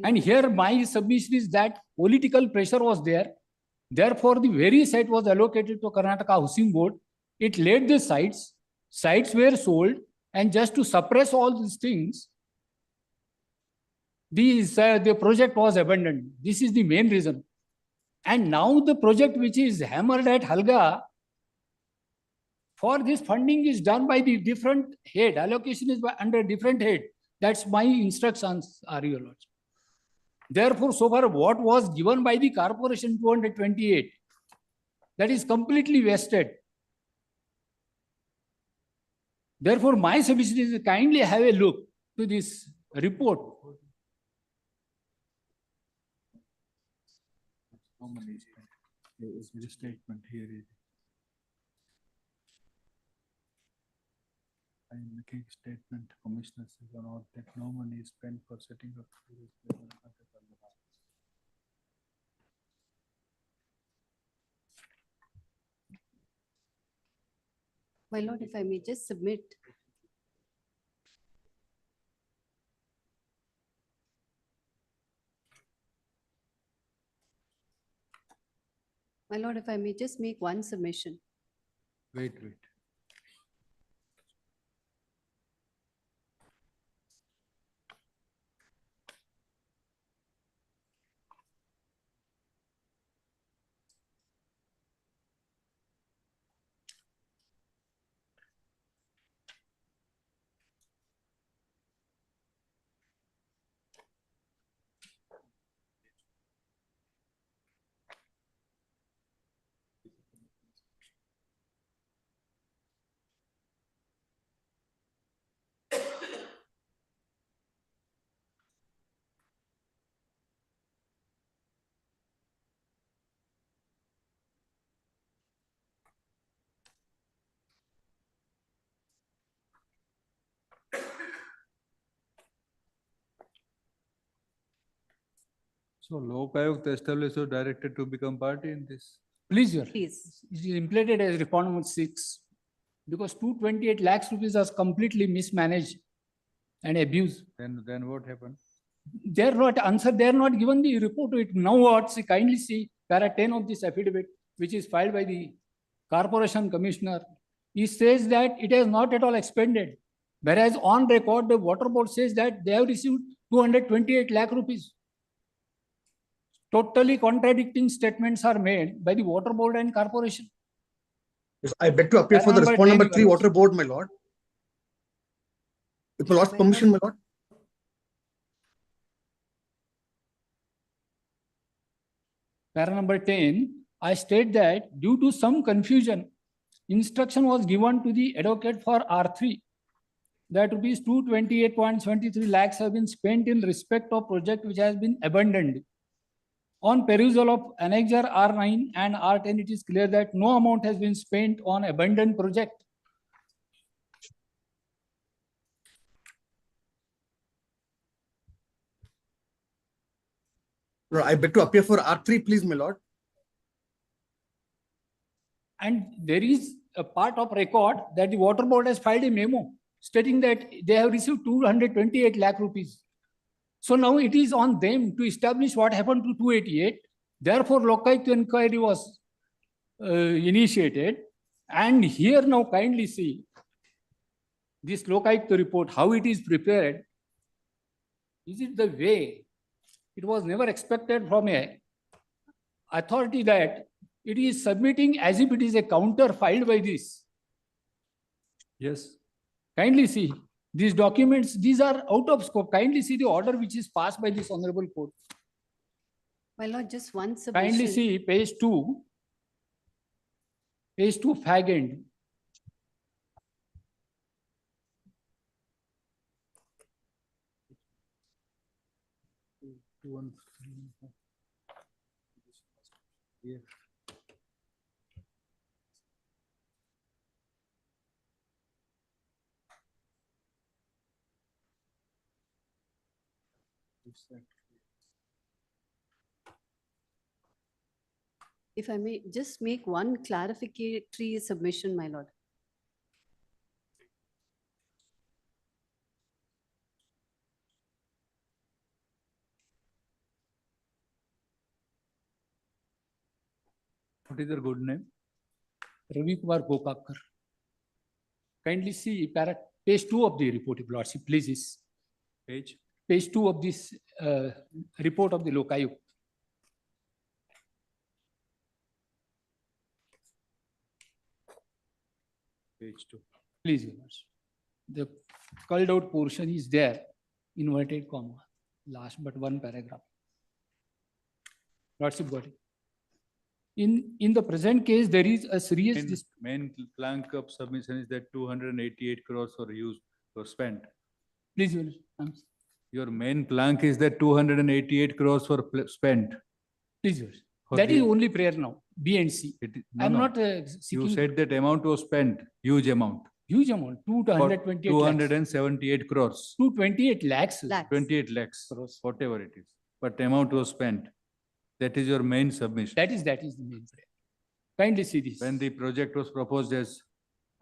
And here my submission is that political pressure was there. Therefore, the very site was allocated to Karnataka Housing Board. It laid the sites were sold, and just to suppress all these things, the project was abandoned. This is the main reason. And now the project which is hammered at Halga, for this funding is done by the different head. Allocation is under different head. That's my instructions, are your lords. Therefore, so far what was given by the corporation 228, that is completely wasted. Therefore, my submission is kindly have a look to this report. Is the statement here is. I am making statement, commissioners will not that no money is spent for setting up. My lord, if I may just submit. My lord, if I may just make one submission. Wait. So Lokayukta established or directed to become party in this. Please, Your. Please. It is implemented as reform number 6 because 228 lakhs rupees was completely mismanaged and abused. Then what happened? They are not answered. They are not given the report to it. Now what? See, kindly see para 10 of this affidavit, which is filed by the corporation commissioner. He says that it has not at all expended. Whereas on record, the water board says that they have received 228 lakh rupees. Totally contradicting statements are made by the water board and corporation. Yes, I beg to appear for the respondent number 3 water board, my lord. With my lord's permission, my lord. Para number 10, I state that due to some confusion, instruction was given to the advocate for R3 that rupees 228.73 lakhs have been spent in respect of project which has been abandoned. On perusal of Annexure R9 and R10, it is clear that no amount has been spent on abandoned project. Lord, I beg to appear for R3, please, my lord. And there is a part of record that the water board has filed a memo stating that they have received 228 lakh rupees. So now it is on them to establish what happened to 288. Therefore, Lokayukta inquiry was initiated. And here now kindly see this Lokayukta report, how it is prepared. Is it the way? It was never expected from a authority that it is submitting as if it is a counter filed by this. Yes. Kindly see these documents, these are out of scope. Kindly see the order which is passed by this honorable court. My lord, just one submission. Kindly see page 2 fag end. Yeah. If I may just make one clarificatory submission, my lord. What is your good name? Ravi Kumar Gokakar. Kindly see page 2 of the report, if Lordship pleases. Page 2 of this report of the Lokayukta. Page 2. Please, Your Lordship. The called out portion is there, inverted comma, last but one paragraph. Lordship got it. In the present case, there is a serious Main plank of submission is that 288 crores were used or spent. Please, Your Lordship. Your main plank is that 288 crores were spent. Please, Your Lordship. For That the- is only prayer now, B and C. I'm no. not You seeking said that amount was spent, huge amount. huge amount, 228 lakhs. 278 crores. 228 lakhs. 28 lakhs, whatever it is. But amount was spent. That is your main submission. That is the main prayer. Kindly see this. When the project was proposed as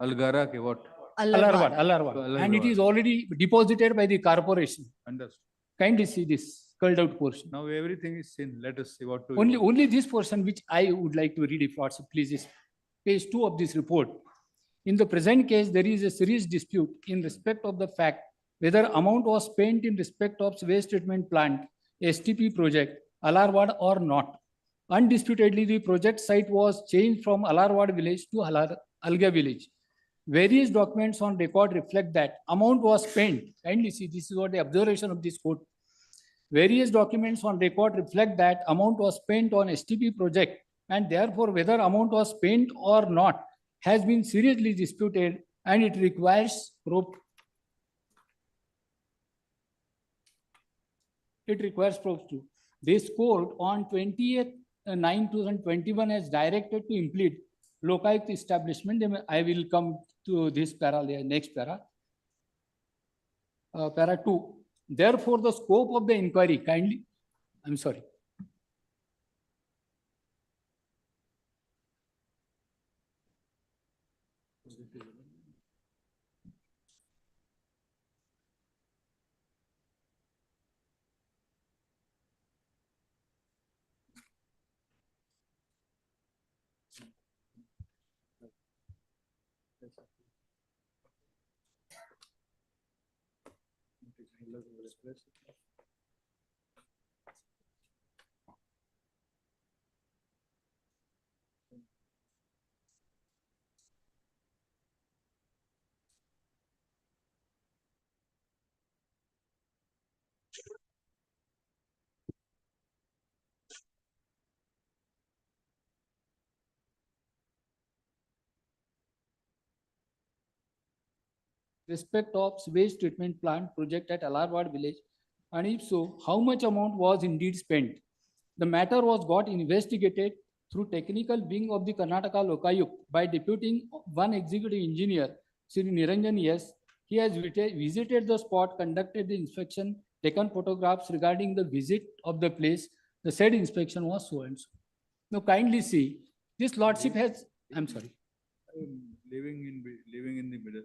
Algara, ke what? Alarwad. And it is already deposited by the corporation. Understood. Kindly see this curled out portion. Now everything is in. Let us see what to. Only this portion which I would like to read, if Lordship pleases. Page 2 of this report. In the present case, there is a serious dispute in respect of the fact whether amount was spent in respect of waste treatment plant, STP project, Alarwad or not. Undisputedly, the project site was changed from Alarwad village to Alga village. Various documents on record reflect that amount was spent. Kindly see, this is what the observation of this court. Various documents on record reflect that amount was spent on STP project, and therefore whether amount was spent or not has been seriously disputed, and it requires proof. It requires proof too. This court on 20th 9/2021 has directed to implead Lokayukta establishment. I will come to this para, next para. Para 2. Therefore, the scope of the inquiry, I'm sorry. Respect of sewage treatment plant project at Alarwad village? And if so, how much amount was indeed spent? The matter was got investigated through technical wing of the Karnataka Lokayuk by deputing one executive engineer, Sri Niranjan S. He has visited the spot, conducted the inspection, taken photographs regarding the visit of the place. The said inspection was so and so. Now kindly see, this lordship has, I'm sorry. Living in the middle.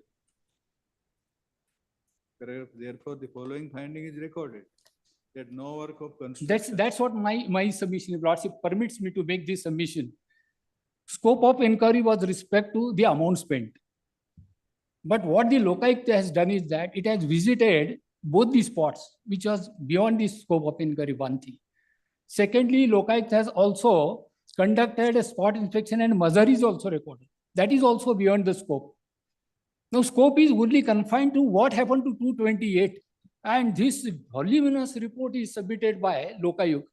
Therefore, the following finding is recorded, that no work of construction. That's what my submission, lordship permits me to make this submission. Scope of inquiry was respect to the amount spent. But what the Lokayukta has done is that it has visited both the spots, which was beyond the scope of inquiry, one thing. Secondly, Lokayukta has also conducted a spot inspection and measure is also recorded. That is also beyond the scope. Now, scope is only confined to what happened to 228, and this voluminous report is submitted by Lokayuk.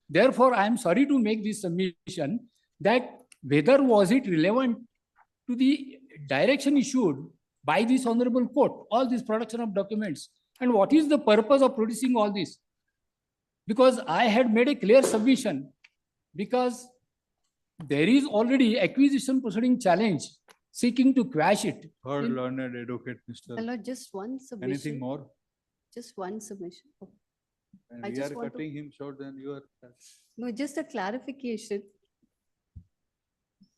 Therefore, I am sorry to make this submission that whether was it relevant to the direction issued by this honorable court, all this production of documents, and what is the purpose of producing all this? Because I had made a clear submission, because there is already acquisition proceeding challenge seeking to quash it. Third learned advocate, Mr. My lord, just one submission. Anything more? Just one submission. Oh, And I we just are want to- cutting him short, then you are. No, just a clarification.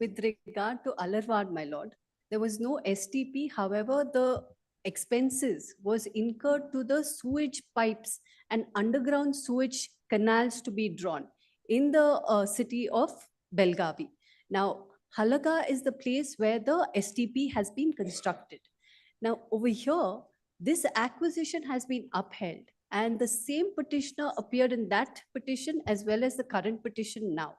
With regard to Alarwad, my lord, there was no STP. However, the expenses was incurred to the sewage pipes and underground sewage canals to be drawn in the city of Belgavi. Now, Halaga is the place where the STP has been constructed. Now, over here, this acquisition has been upheld, and the same petitioner appeared in that petition as well as the current petition now.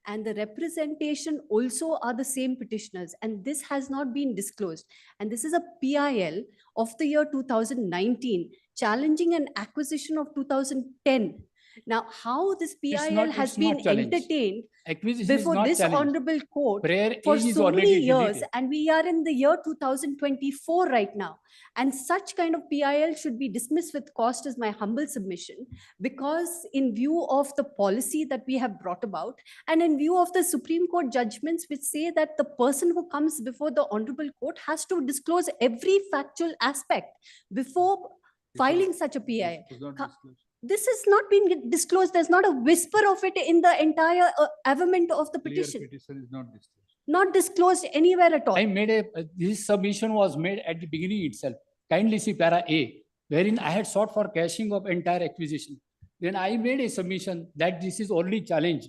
And the representation also are the same petitioners, and this has not been disclosed. And this is a PIL of the year 2019, challenging an acquisition of 2010. Now, how this PIL has it's been not challenged. entertained Acquisition is before not this challenged. honorable court Prayer for A is so many already years, deleted. and we are in the year 2024 right now. And such kind of PIL should be dismissed with cost is my humble submission, because in view of the policy that we have brought about, and in view of the Supreme Court judgments which say that the person who comes before the honorable court has to disclose every factual aspect before filing such a PIL. It was not disclosed. This has not been disclosed. There's not a whisper of it in the entire avenament of the Clear petition. petition is not disclosed. Not disclosed anywhere at all. I made this submission was made at the beginning itself. Kindly see para A, wherein I had sought for cashing of entire acquisition. Then I made a submission that this is only challenge.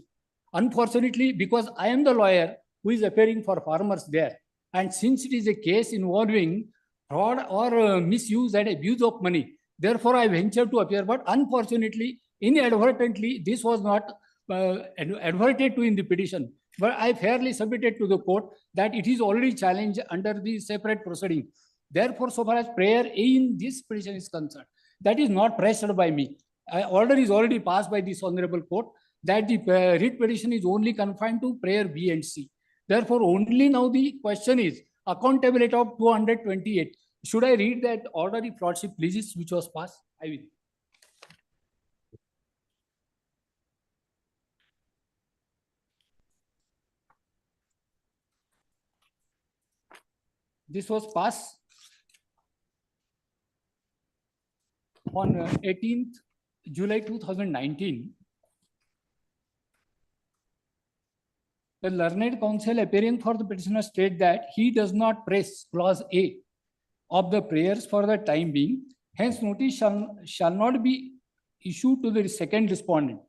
Unfortunately, because I am the lawyer who is appearing for farmers there, and since it is a case involving fraud or misuse and abuse of money, therefore I ventured to appear. But unfortunately, inadvertently, this was not adverted to in the petition. But I fairly submitted to the court that it is already challenged under the separate proceeding. Therefore, so far as prayer A in this petition is concerned, that is not pressed by me. Order is already passed by this honorable court that the writ petition is only confined to prayer B and C. Therefore, only now the question is accountability of 228. Should I read that order if lordship pleases, which was passed? I will. This was passed on 18th July 2019. The learned counsel appearing for the petitioner state that he does not press clause A of the prayers for the time being. Hence, notice shall not be issued to the second respondent.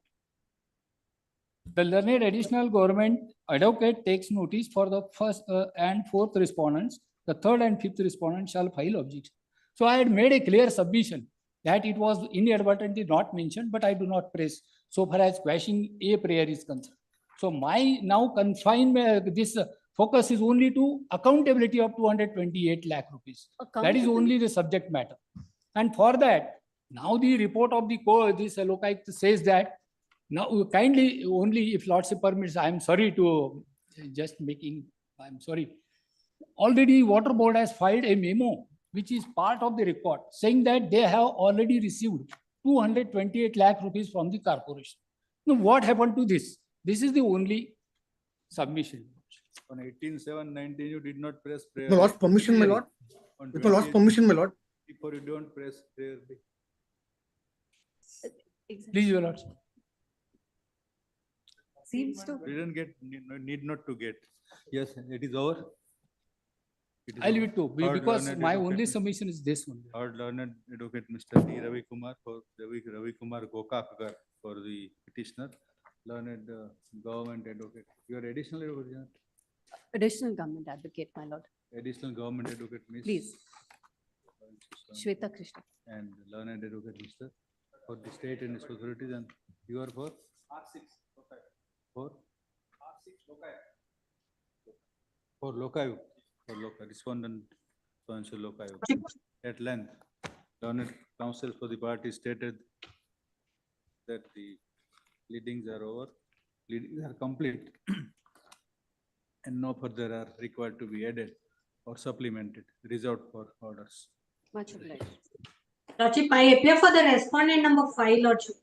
The learned additional government advocate takes notice for the first and fourth respondents the third and fifth respondent shall file objection. So I had made a clear submission that it was inadvertently not mentioned, but I do not press so far as quashing a prayer is concerned. So my now confinement, this focus is only to accountability of 228 lakh rupees. That is only the subject matter. And for that, now the report of the this Lokaयुक्त says that now kindly only if Lordship permits, I am sorry to just making, I am sorry. Already Water Board has filed a memo which is part of the record saying that they have already received 228 lakh rupees from the corporation. Now what happened to this? This is the only submission. On 18/7/19, you did not press prayer. No, lost permission, my lord. On With my lost 20th, permission, my lord. before you don't press prayer. Please, your lord. Seems to. Didn't get, need not to get. Yes, it is over. It is I'll leave over. it to, Third because learned my advocate, only Mr. submission is this one. Third learned advocate, Mr. D. Ravi Kumar for Ravi Kumar Gokakar for the petitioner. Learned government advocate. Your additional advocate, Additional government advocate, my lord. additional government advocate, Miss. Please. Shweta Krishna. And learned advocate, Mr. For the state and its authorities, and you are for? R6. For? R6 For Lokayu, for Loka, respondent, so Lokayu. At length, learned counsel for the party stated that the pleadings are over, pleadings are complete, and no further are required to be added or supplemented, reserved for orders. Much obliged. Lordship, I appear for the respondent number 5, Lordship.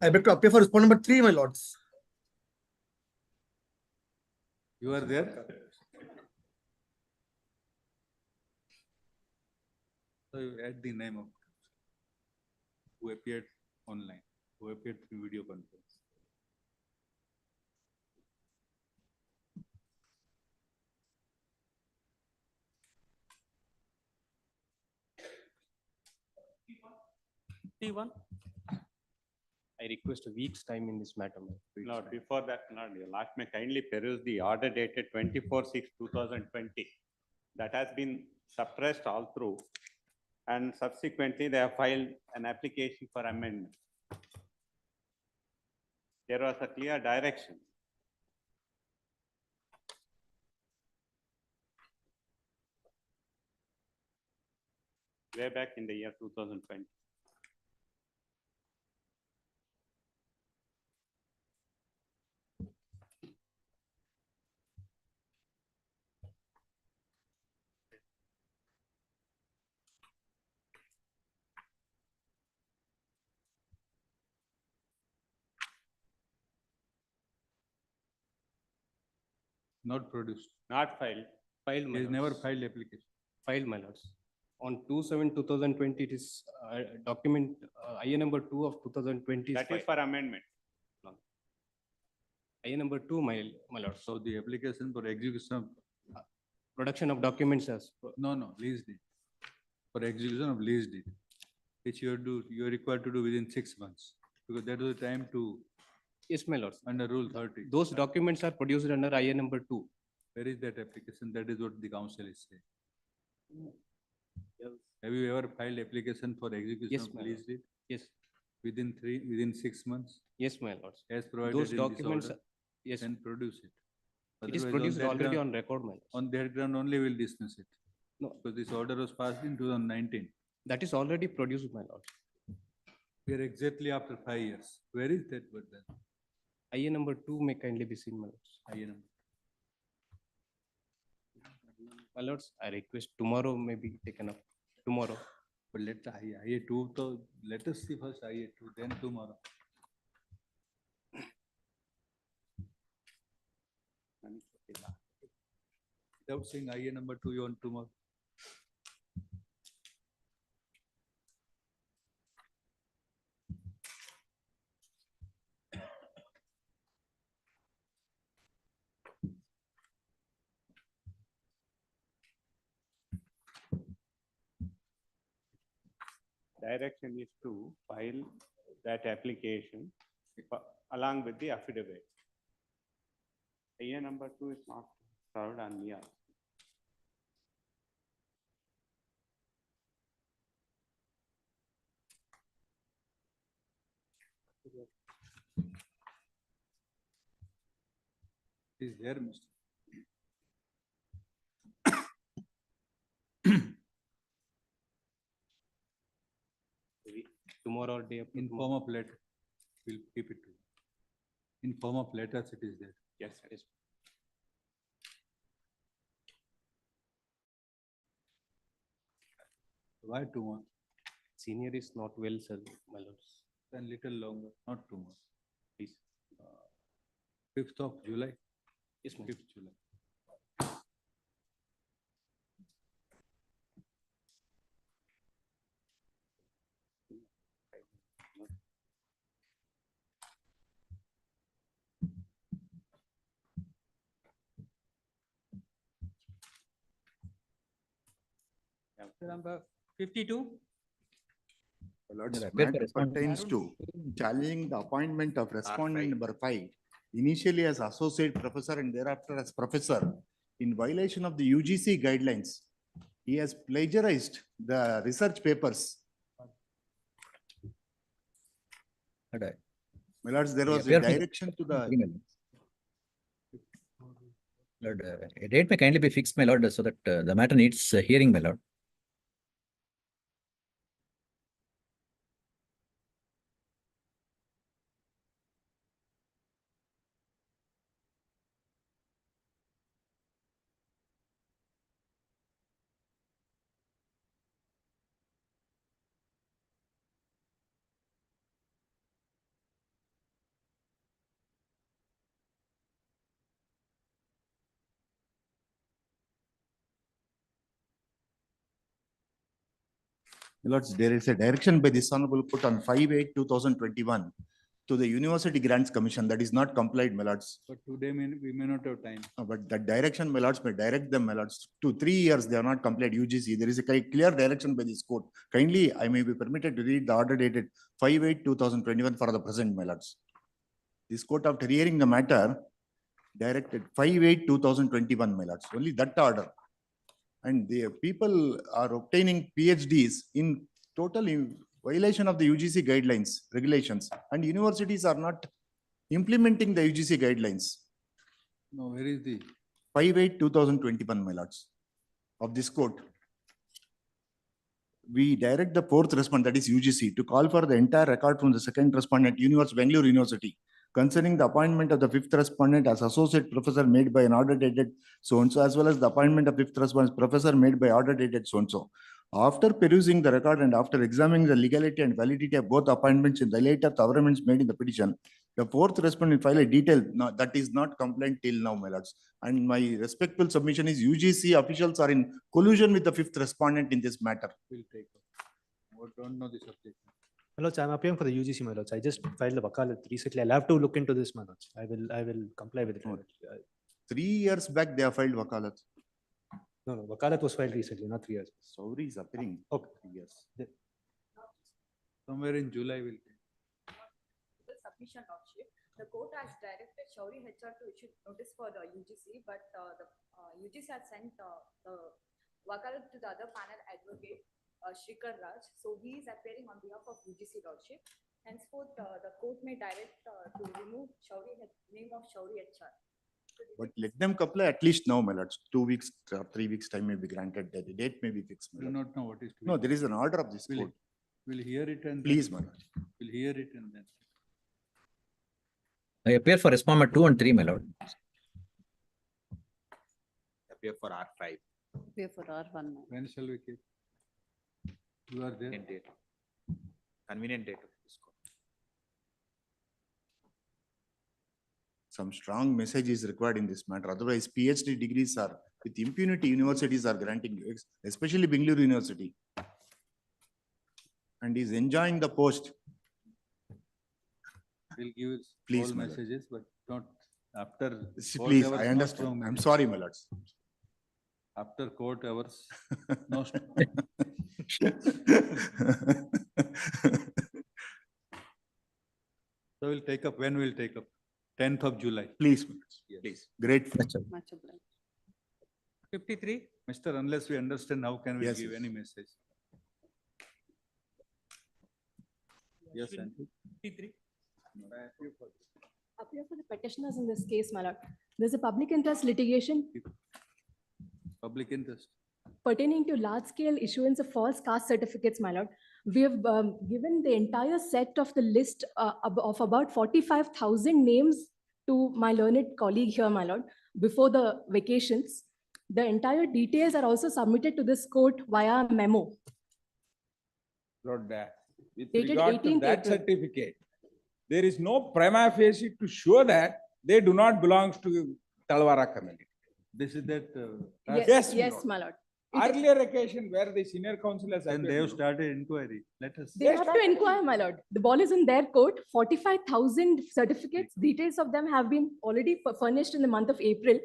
I beg to appear for respondent number 3, my lords. You are there? So you add the name of who appeared online, who appeared through video conference. T1. I request a week's time in this matter. Lord, before that, Lord, your Lord may kindly peruse the order dated 24/6/2020. That has been suppressed all through. And subsequently, they have filed an application for amendment. There was a clear direction. Way back in the year 2020. Not produced. Not filed. Filed, my He has lords. never filed application. Filed, my lords. On 2/7/2020, it is document IA number 2 of 2020. That is for amendment. IA number 2, my lords. So the application for execution of, Production of documents as. no, lease deed. For execution of lease deed, which you are required to do within 6 months. Because that was the time to, Yes, my lords. under Rule 30. Those documents are produced under IA number 2. Where is that application? That is what the council is saying. Have you ever filed application for execution Yes, of my lease lord. deed? Yes, Within 6 months? yes, my lords. As provided Those in this documents, order? yes, Then produce it. it is Otherwise, on produced that already ground- on record, my lords. On that ground only we'll dismiss it. No. Because this order was passed in 2019. That is already produced, my lords. We are exactly after 5 years. Where is that word then? IA number 2 may kindly be seen, my lords. INM. My lords, I request tomorrow may be taken up. Tomorrow. But let IA2, so let us see first IA2, then tomorrow. Without saying IA number 2, you want tomorrow? Direction is to file that application along with the affidavit. IA number 2 is not served on me also. Is there, Mr. Tomorrow or day after In tomorrow. form of letter, we'll keep it. In form of letters, it is there. Yes, yes. Why 2 months? Senior is not well, sir, my lords. Then little longer, not 2 months. Please. 5th of July. Yes, ma'am. 5th July. Number 52. Lord's appear for matter respondent. pertains to challenging the appointment of respondent number 5, initially as associate professor and thereafter as professor, in violation of the UGC guidelines. He has plagiarized the research papers. My lords, there was a appear for the- direction to the. Lord, a date may kindly be fixed, my lord, so that the matter needs hearing, my lord. My lords, there is a direction by this honorable court on 5/8/2021 to the University Grants Commission that is not complied, my lords. But today we may not have time. But that direction, my lords, may direct them, my lords, to 3 years, they are not complied UGC. There is a clear direction by this court. Kindly, I may be permitted to read the order dated 5/8/2021 for the present, my lords. This court, after hearing the matter, directed 5/8/2021, my lords, only that order. And the people are obtaining PhDs in total violation of the UGC guidelines, regulations, and universities are not implementing the UGC guidelines. No, where is the? 5/8/2021, my lords, of this court. We direct the 4th respondent, that is UGC, to call for the entire record from the 2nd respondent, Bangalore University, concerning the appointment of the 5th respondent as associate professor made by an order dated so-and-so, as well as the appointment of 5th respondent professor made by order dated so-and-so. After perusing the record and after examining the legality and validity of both appointments in the light of the amendments made in the petition, the 4th respondent file a detail that is not compliant till now, my lords. And my respectful submission is UGC officials are in collusion with the 5th respondent in this matter. We'll take up. I don't know the subject. My lords, I'm appearing for the UGC, my lords. I just filed the wakalat recently. I'll have to look into this, my lords. I will comply with it. my lords. 3 years back, they have filed wakalat. No, wakalat was filed recently, not 3 years. Sauri is appearing. Okay. Yes. Somewhere in July we'll take. Submission lordship. The court has directed Shauri HR to issue notice for the UGC, but the UGC has sent the wakalat to the other panel advocate, Shrikar Raj. So he is appearing on behalf of UGC lordship. Henceforth, the court may direct to remove name of Shauri HR. But let them comply at least now, my lords. 2 weeks or 3 weeks time may be granted. The date may be fixed. We do not know what is. to be No, done. there is an order of this court. We'll hear it and. Please, my lord. We'll hear it and then. I appear for respondent 2 and 3, my lord. Appear for R5. Pay for R1 now. When shall we keep? You are there. Convenient date of this court. Some strong message is required in this matter. Otherwise, PhD degrees are with impunity. Universities are granting, especially Bangalore University, and is enjoying the post. We'll give Please, all my lord. messages, but not after. court Please, hours, I no understand. strong I'm message. sorry, my lords. After court hours, no. So we'll take up, when we'll take up? 10th of July. Please, Yes. please. Grateful. Much obliged. 53, Mister, unless we understand, how can we Yes, give yes. any message? Yes, Aunty. 53. Appear for the petitioners in this case, my lord. There's a public interest litigation Public interest. pertaining to large-scale issuance of false caste certificates, my lord. We have given the entire set of the list of about 45,000 names to my learned colleague here, my lord, before the vacations. The entire details are also submitted to this court via memo. Lord, with Dated regard to 18th that April. certificate, there is no prima facie to show that they do not belong to Talwara community. This is that. Yes, my yes, lord. my lord. Earlier occasion where the senior counsel has Then they appeared, have started inquiry. Let us. They have to inquire, my lord. The ball is in their court. 45,000 certificates, details of them have been already furnished in the month of April.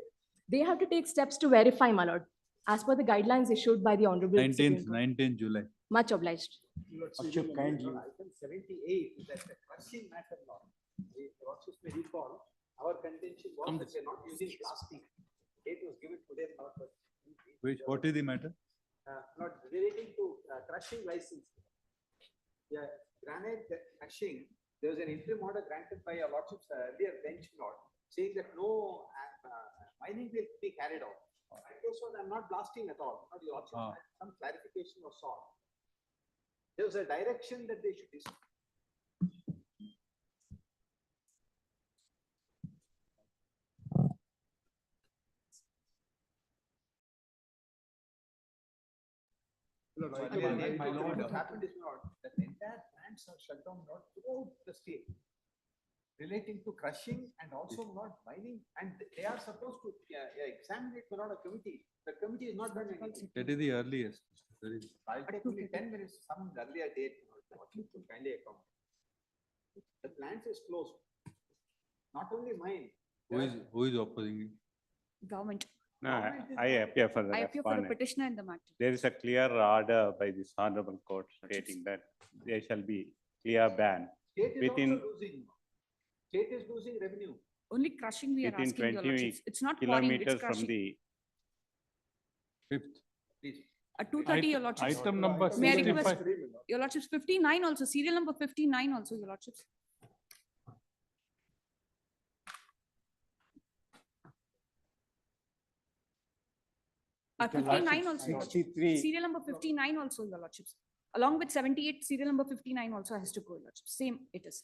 They have to take steps to verify, my lord, as per the guidelines issued by the Honorable Supreme Court. 19th July. Much obliged. Lordship, kindly. Item 78 is that the crushing matter law. The Lordship may recall, our contention was that we are not using plastic. Date was given today, not but. What is the matter? Not relating to crushing license. Yeah, granite crushing, there was an interim order granted by a Lordship's earlier bench lord, saying that no mining will be carried out. So I'm not blasting at all. Not the Lordship had some clarification was sought. There was a direction that they should issue. My lord, what happened is not that the entire plants are shut down not throughout the state. Relating to crushing and also not mining, and they are supposed to examine it without a committee. The committee is not done anything. That is the earliest. I'll take only 10 minutes, some earlier date. Kindly account. The plant is closed. Not only mine. Who is opposing you? Government. No, I appear for the I appear for the respondent. petitioner in the matter. There is a clear order by this honorable court stating that there shall be clear ban State is within also losing. State is losing revenue. Only crushing we are within asking your 20 lordships. It's not quarrying, it's kilometers from crushing. the Fifth. Please. At 2:30, your lordships. Item number May I request, 65. your lordships, 59 also, serial number 59 also, your lordships. Your 59 lordships, also, your lordships. 63. Serial number 59 also, your lordships. Along with 78, serial number 59 also has to go, your lordships. Same it is.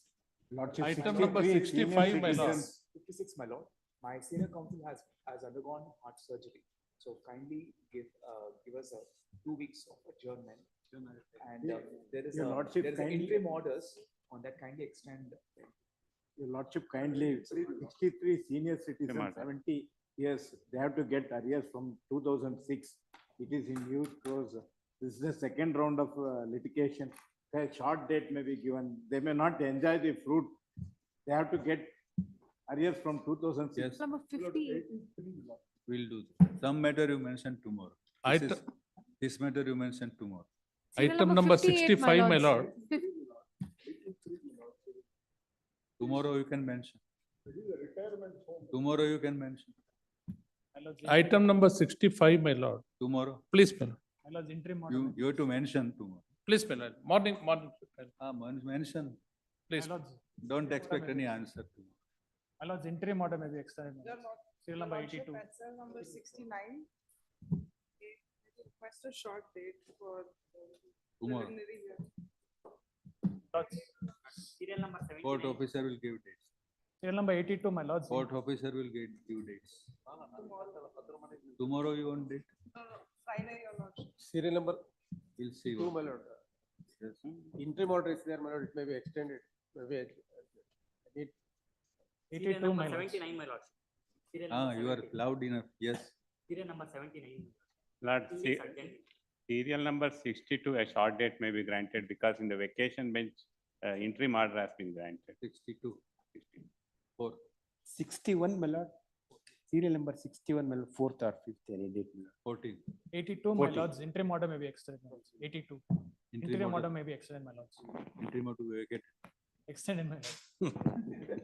Lordship, Item number 63, 65, senior my lord. citizens. 56, my lord. My senior counsel has undergone heart surgery. So kindly give us 2 weeks of adjournment. And there is Your lordship, there is kindly- interim orders on that, kindly extend. Your lordship, kindly, 63 senior citizens, Madam. 70 years, they have to get arrears from 2006. It is in huge course. This is the second round of litigation. A short date may be given. They may not enjoy the fruit. They have to get arrears from 2006. Number 50. We'll do. Some matter you mentioned tomorrow. This matter you mentioned tomorrow. Serial Item number number 58, my 65, my lords. lord. Tomorrow you can mention. Tomorrow you can mention. Item number 65, my lord. Tomorrow. Please, my lord. My lord's interim order. You have to mention tomorrow. Please, my lord. Morning. Mention. Please. My lord's- Don't expect any answer. My lord's interim order may be extended. my lords. Serial number 82. Cell number 69. Request a short date for Tomorrow. preliminary hearing. Serial number 79. Court officer will give dates. Serial number 82, my lords. Court officer will give dates. Tomorrow you want date? Friday, your lordship. Serial number We'll see. 2, my lord. Yes. Interim order is there, my lord, it may be extended. Maybe 82, my lords. 79, my lords. Serial Ah, number you are 79. loud enough. Yes. Serial number 79. Lord, Two se- weeks urgent. serial number 62, a short date may be granted because in the vacation bench, interim order has been granted. 62. 4. 61, my lord. Serial number 61, my lord, 4th or 5th, any date, my lord. 14. 82, my 14. lords. Interim order may be extended. my lords. 82. Interim order may be extended, my lords. Interim to vacate. Extended, my lord.